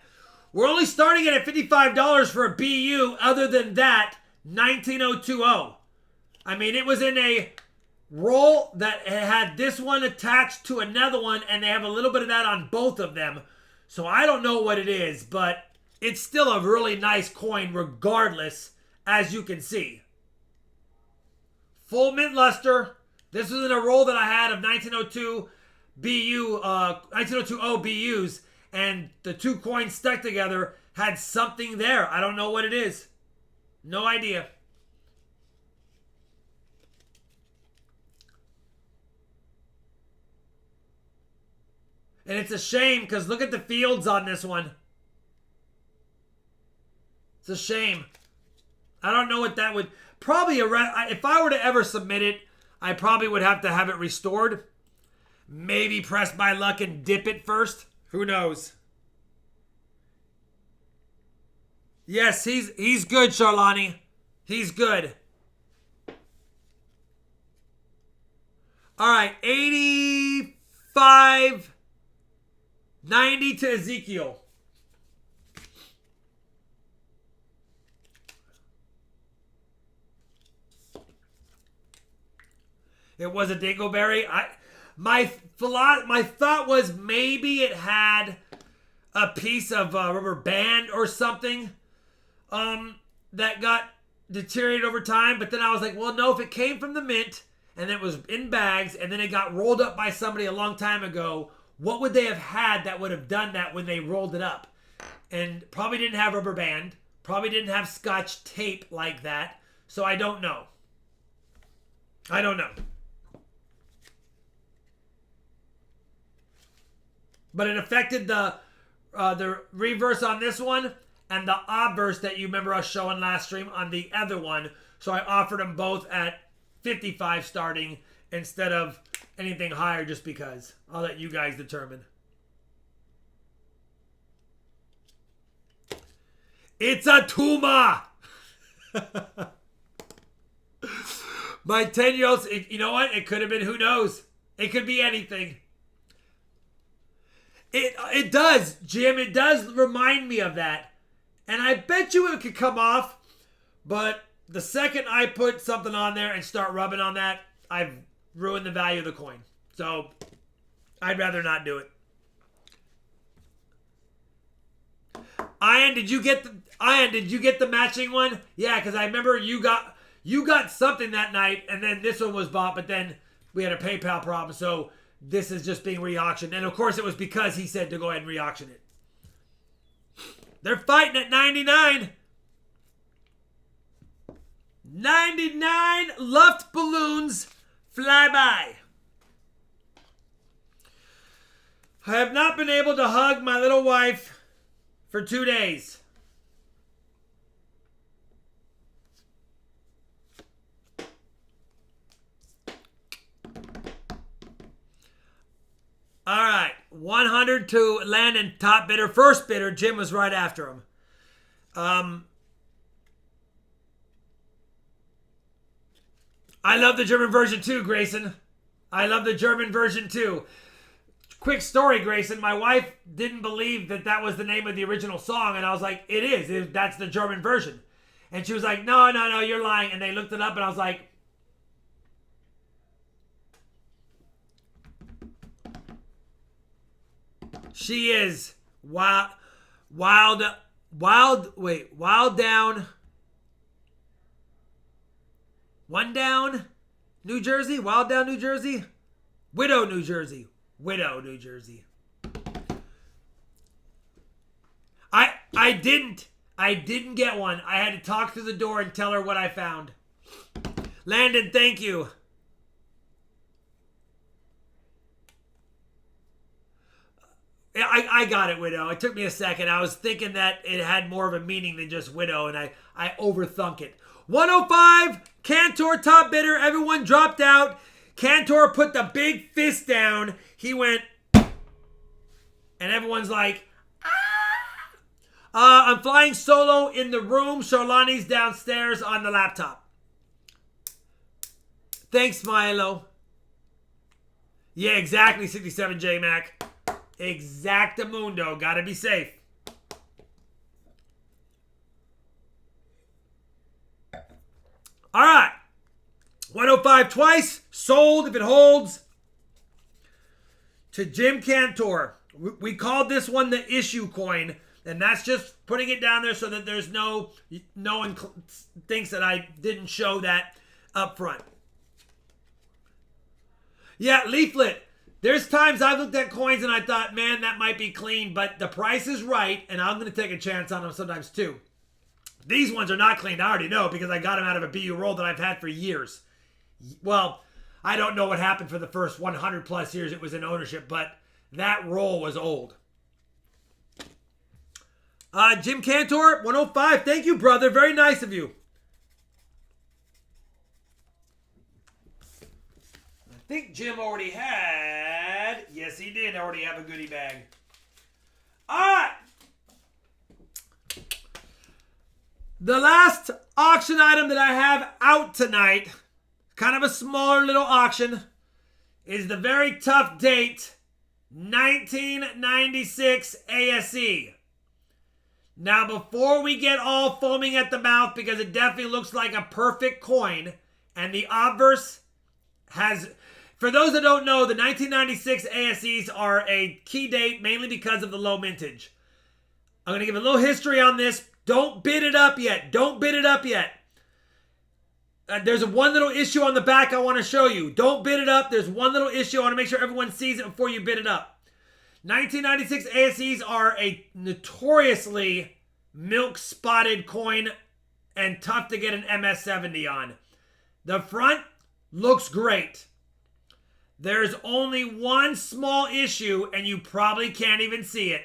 We're only starting it at $55 for a BU. Other than that, 19020. I mean, it was in a roll that had this one attached to another one, and they have a little bit of that on both of them. So I don't know what it is, but it's still a really nice coin regardless, as you can see. Full mint luster. This was in a roll that I had of 1902 BU, 19020 BUs. And the two coins stuck together had something there. I don't know what it is. No idea. And it's a shame because look at the fields on this one. It's a shame. I don't know what that would... Probably, if I were to ever submit it, I probably would have to have it restored. Maybe press my luck and dip it first. Who knows? Yes, he's good, Charlani. He's good. All right, 85, 90 to Ezekiel. It was a dingleberry. My thought was maybe it had a piece of rubber band or something that got deteriorated over time. But then I was like, well, no, if it came from the mint and it was in bags and then it got rolled up by somebody a long time ago, what would they have had that would have done that when they rolled it up? And probably didn't have rubber band. Probably didn't have Scotch tape like that. So I don't know. I don't know. But it affected the reverse on this one and the obverse that you remember us showing last stream on the other one. So I offered them both at 55 starting instead of anything higher just because. I'll let you guys determine. It's a Tuma! My 10-year-old, you know what? It could have been, who knows? It could be anything. It does, Jim. It does remind me of that. And I bet you it could come off. But the second I put something on there and start rubbing on that, I've ruined the value of the coin. So I'd rather not do it. Ian, did you get the matching one? Yeah, because I remember you got something that night, and then this one was bought, but then we had a PayPal problem, so this is just being re-auctioned. And of course, it was because he said to go ahead and re-auction it. They're fighting at 99. 99 Luft balloons fly by. I have not been able to hug my little wife for 2 days. All right, 100 to Landon, top bidder. First bidder, Jim was right after him. I love the German version too, Grayson. I love the German version too. Quick story, Grayson. My wife didn't believe that was the name of the original song, and I was like, it is. That's the German version. And she was like, no, you're lying. And they looked it up, and I was like, she is wild down. One down, New Jersey. Wild down, New Jersey. Widow, New Jersey. Widow, New Jersey. I didn't get one. I had to talk through the door and tell her what I found. Landon, thank you. I got it, Widow. It took me a second. I was thinking that it had more of a meaning than just Widow, and I overthunk it. 105, Cantor, top bidder. Everyone dropped out. Cantor put the big fist down. He went, and everyone's like, ah! I'm flying solo in the room. Charlani's downstairs on the laptop. Thanks, Milo. Yeah, exactly, 67 J-Mac. Exactamundo. Gotta be safe. All right. 105 twice. Sold if it holds. To Jim Cantor. We called this one the issue coin. And that's just putting it down there so that there's no one thinks that I didn't show that up front. Yeah, leaflet. There's times I've looked at coins and I thought, man, that might be clean. But the price is right. And I'm going to take a chance on them sometimes too. These ones are not clean. I already know because I got them out of a BU roll that I've had for years. Well, I don't know what happened for the first 100 plus years it was in ownership, but that roll was old. Jim Cantor, 105. Thank you, brother. Very nice of you. I think Jim already had. Yes, he did already have a goodie bag. All right. The last auction item that I have out tonight, kind of a smaller little auction, is the very tough date, 1996 ASE. Now, before we get all foaming at the mouth, because it definitely looks like a perfect coin, and the obverse has, for those that don't know, the 1996 ASEs are a key date mainly because of the low mintage. I'm going to give a little history on this. Don't bid it up yet. Don't bid it up yet. There's one little issue on the back I want to show you. Don't bid it up. There's one little issue. I want to make sure everyone sees it before you bid it up. 1996 ASEs are a notoriously milk-spotted coin and tough to get an MS-70 on. The front looks great. There's only one small issue, and you probably can't even see it.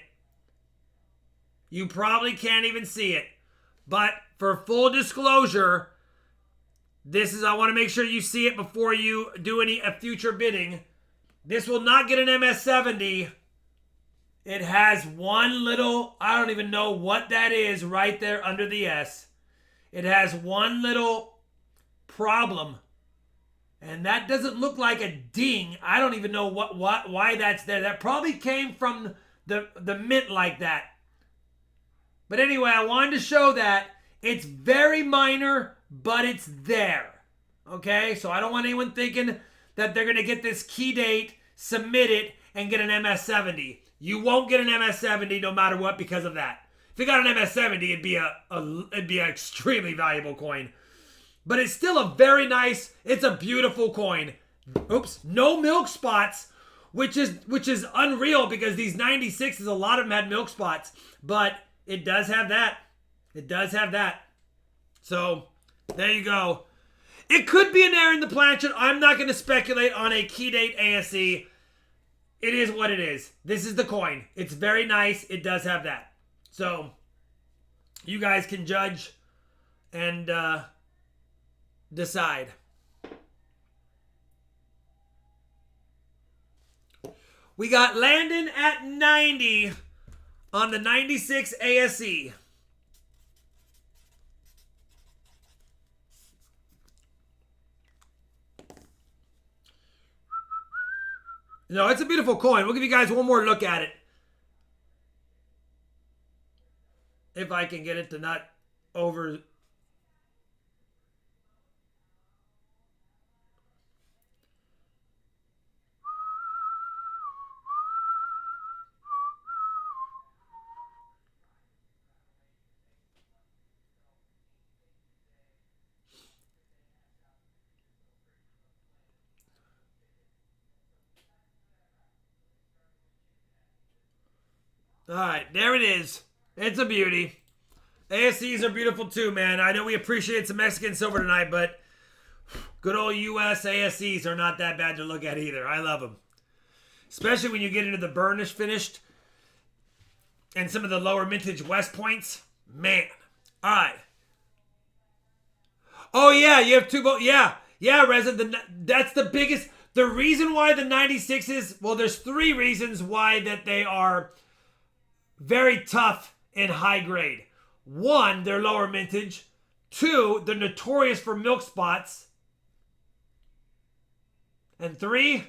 You probably can't even see it. But for full disclosure, I want to make sure you see it before you do any future bidding. This will not get an MS-70. It has one little, I don't even know what that is right there under the S. It has one little problem, and that doesn't look like a ding. I don't even know why that's there. That probably came from the mint like that. But anyway, I wanted to show that it's very minor, but it's there. Okay, so I don't want anyone thinking that they're going to get this key date, submit it, and get an MS-70. You won't get an MS-70 no matter what because of that. If you got an MS-70, it'd be an extremely valuable coin. But it's still a very nice, it's a beautiful coin. Oops, no milk spots, which is unreal because these 96s, a lot of them had milk spots. But it does have that. It does have that. So, there you go. It could be an error in the planchette. I'm not going to speculate on a key date ASE. It is what it is. This is the coin. It's very nice. It does have that. So, you guys can judge and decide. We got Landon at 90 on the 96 ASE. No, it's a beautiful coin. We'll give you guys one more look at it. If I can get it to not over... All right, there it is. It's a beauty. ASCs are beautiful too, man. I know we appreciate some Mexican silver tonight, but good old US ASCs are not that bad to look at either. I love them. Especially when you get into the burnish finished and some of the lower mintage West Points. Man. All right. Oh, yeah, you have two... Yeah, Reza, that's the biggest... The reason why the 96s... Well, there's three reasons why that they are... very tough and high grade. One, they're lower mintage. Two, they're notorious for milk spots. And three,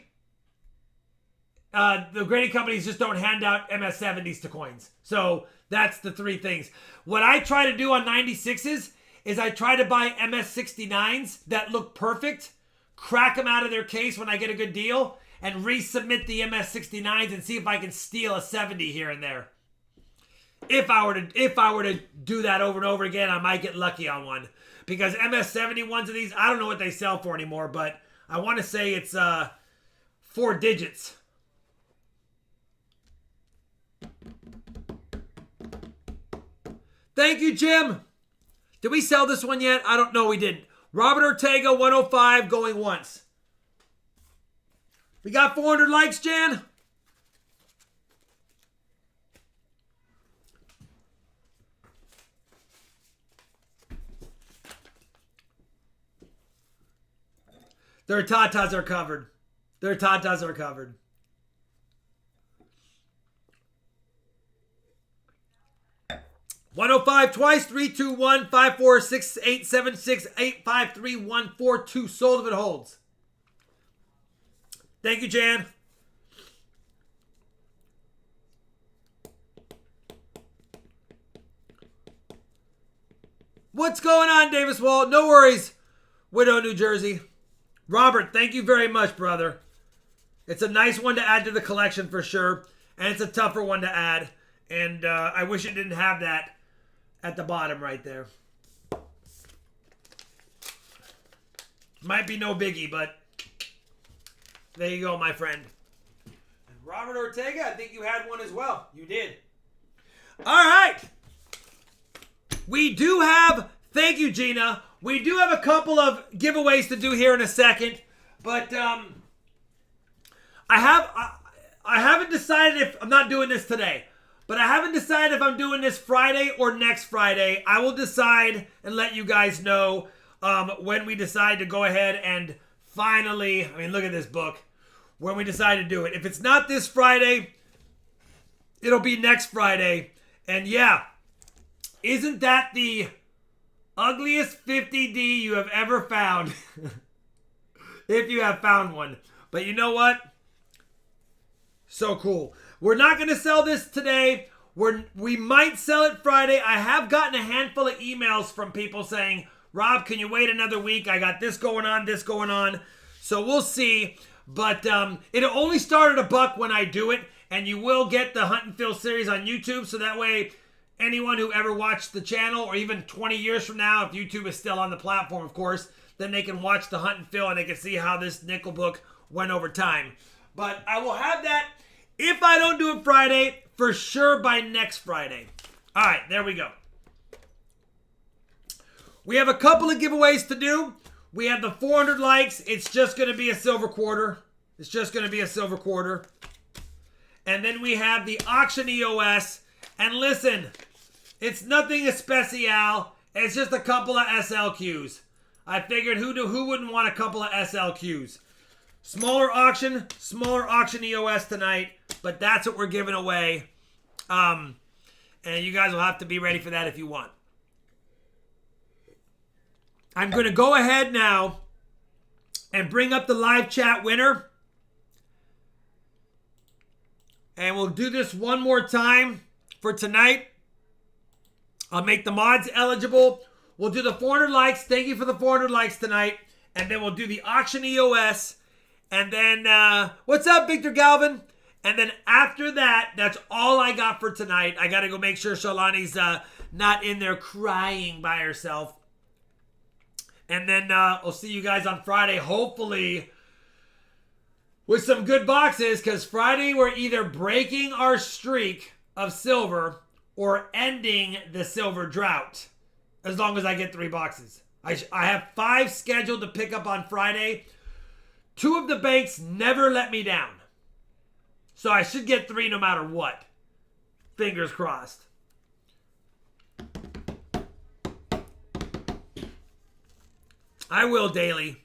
the grading companies just don't hand out MS-70s to coins. So that's the three things. What I try to do on 96s is I try to buy MS-69s that look perfect, crack them out of their case when I get a good deal, and resubmit the MS-69s and see if I can steal a 70 here and there. If I were to do that over and over again, I might get lucky on one. Because MS-70 ones of these, I don't know what they sell for anymore, but I want to say it's 4 digits. Thank you, Jim. Did we sell this one yet? I don't know. We didn't. Robert Ortega, 105, going once. We got 400 likes, Jan. Their tatas are covered. Their tatas are covered. $105 twice. 321-546-876-853-142. Sold if it holds. Thank you, Jan. What's going on, Davis Wall? No worries. Widow, New Jersey. Robert, thank you very much, brother. It's a nice one to add to the collection for sure. And it's a tougher one to add. And I wish it didn't have that at the bottom right there. Might be no biggie, but there you go, my friend. And Robert Ortega, I think you had one as well. You did. All right. We do have, thank you, Gina. We do have a couple of giveaways to do here in a second, but I haven't decided if I'm not doing this today, but I haven't decided if I'm doing this Friday or next Friday. I will decide and let you guys know when we decide to go ahead and finally, I mean, look at this book, when we decide to do it. If it's not this Friday, it'll be next Friday. And yeah, isn't that the Ugliest 50D you have ever found. If you have found one. But you know what? So cool. We're not going to sell this today. We might sell it Friday. I have gotten a handful of emails from people saying, Rob, can you wait another week? I got this going on. So we'll see. But it'll only start at $1 when I do it. And you will get the Hunt and Fill series on YouTube. So that way, anyone who ever watched the channel, or even 20 years from now, if YouTube is still on the platform, of course, then they can watch the Hunt and Fill and they can see how this nickel book went over time. But I will have that, if I don't do it Friday, for sure by next Friday. All right, there we go. We have a couple of giveaways to do. We have the 400 likes. It's just going to be a silver quarter. And then we have the auction EOS. And listen, it's nothing especial. It's just a couple of SLQs. I figured who wouldn't want a couple of SLQs? Smaller auction EOS tonight, but that's what we're giving away. And you guys will have to be ready for that if you want. I'm going to go ahead now and bring up the live chat winner. And we'll do this one more time for tonight. I'll make the mods eligible. We'll do the 400 likes. Thank you for the 400 likes tonight. And then we'll do the auction EOS. And then, what's up, Victor Galvin? And then after that, that's all I got for tonight. I got to go make sure Shalani's not in there crying by herself. And then I'll see you guys on Friday, hopefully, with some good boxes. Because Friday, we're either breaking our streak of silver or ending the silver drought. As long as I get 3 boxes. I have 5 scheduled to pick up on Friday. 2 of the banks never let me down. So I should get 3 no matter what. Fingers crossed. I will daily.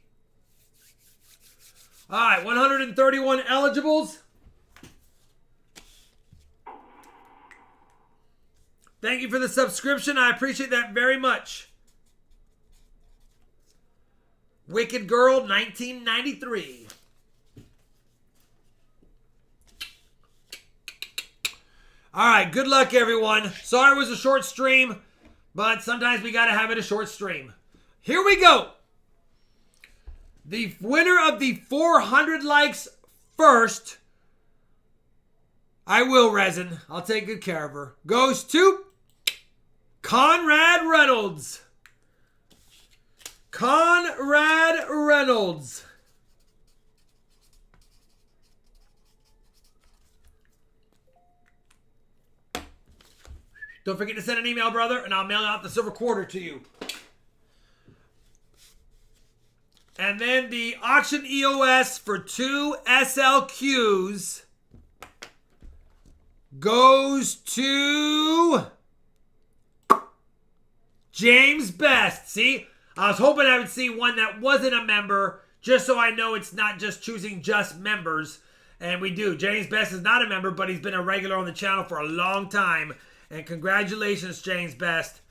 All right, 131 eligibles. Thank you for the subscription. I appreciate that very much. Wicked Girl, 1993. All right, good luck, everyone. Sorry it was a short stream, but sometimes we got to have it a short stream. Here we go. The winner of the 400 likes first, I will, Resin. I'll take good care of her. Goes to Conrad Reynolds. Conrad Reynolds. Don't forget to send an email, brother, and I'll mail out the silver quarter to you. And then the auction EOS for 2 SLQs goes to James Best. See, I was hoping I would see one that wasn't a member, just so I know it's not just choosing just members. And we do. James Best is not a member, but he's been a regular on the channel for a long time. And congratulations, James Best.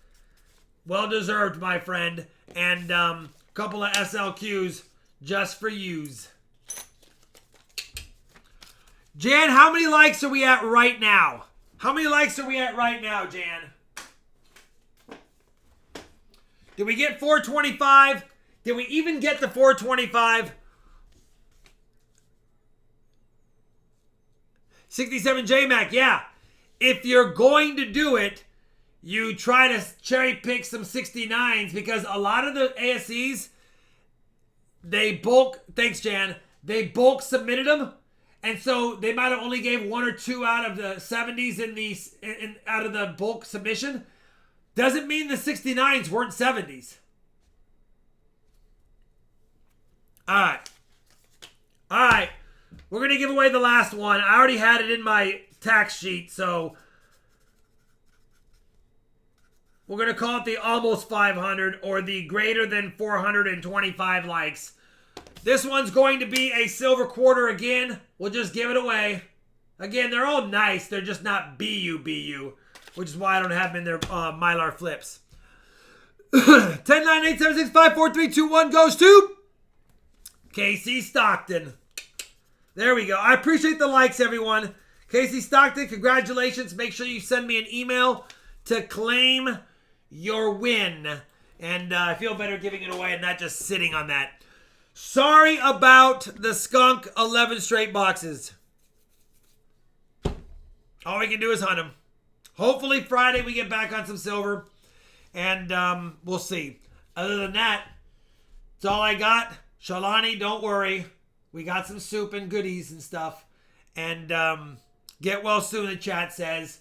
Well deserved, my friend. And couple of SLQs just for yous. Jan, how many likes are we at right now? How many likes are we at right now, Jan? Did we get 425? Did we even get the 425? 67 JMac, yeah. If you're going to do it, you try to cherry pick some 69s because a lot of the ASCs, they bulk, thanks Jan, they bulk submitted them. And so they might have only gave 1 or 2 out of the 70s out of the bulk submission. Doesn't mean the 69s weren't 70s. All right. All right. We're going to give away the last one. I already had it in my tax sheet, so we're going to call it the almost 500 or the greater than 425 likes. This one's going to be a silver quarter again. We'll just give it away. Again, they're all nice. They're just not BU, which is why I don't have them in their Mylar flips. 10, 9, 8, 7, 6, 5, 4, 3, 2, 1 goes to Casey Stockton. There we go. I appreciate the likes, everyone. Casey Stockton, congratulations. Make sure you send me an email to claim your win. And I feel better giving it away and not just sitting on that. Sorry about the skunk 11 straight boxes. All we can do is hunt them. Hopefully Friday we get back on some silver. And we'll see. Other than that, that's all I got. Shalani, don't worry. We got some soup and goodies and stuff. And get well soon, the chat says.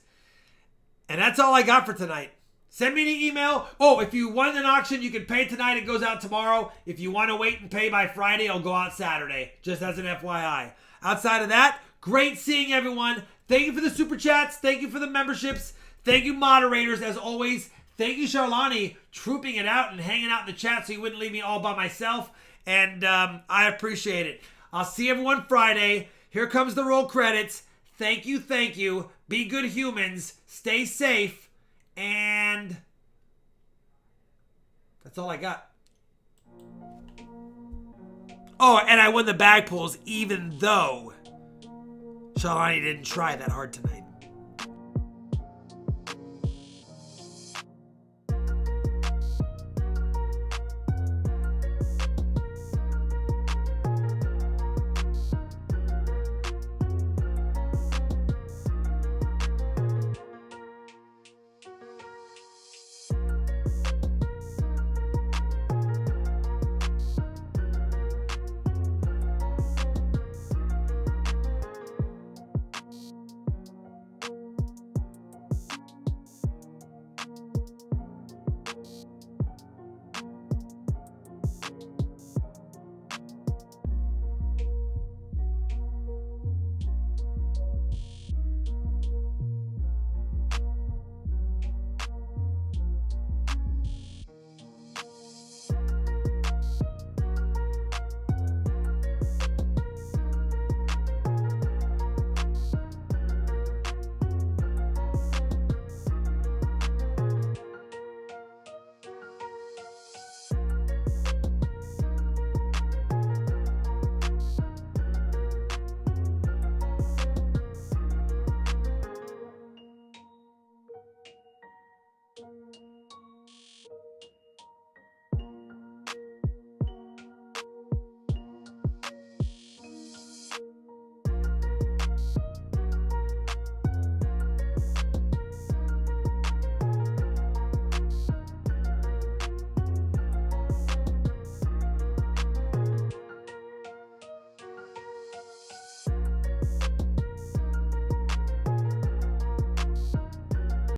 And that's all I got for tonight. Send me an email. Oh, if you won an auction, you can pay tonight. It goes out tomorrow. If you want to wait and pay by Friday, it'll go out Saturday. Just as an FYI. Outside of that, great seeing everyone. Thank you for the super chats. Thank you for the memberships. Thank you, moderators, as always. Thank you, Charlani, trooping it out and hanging out in the chat so you wouldn't leave me all by myself. And I appreciate it. I'll see everyone Friday. Here comes the roll credits. Thank you, thank you. Be good humans. Stay safe. And that's all I got. Oh, and I won the bag pulls even though Shalani didn't try that hard tonight.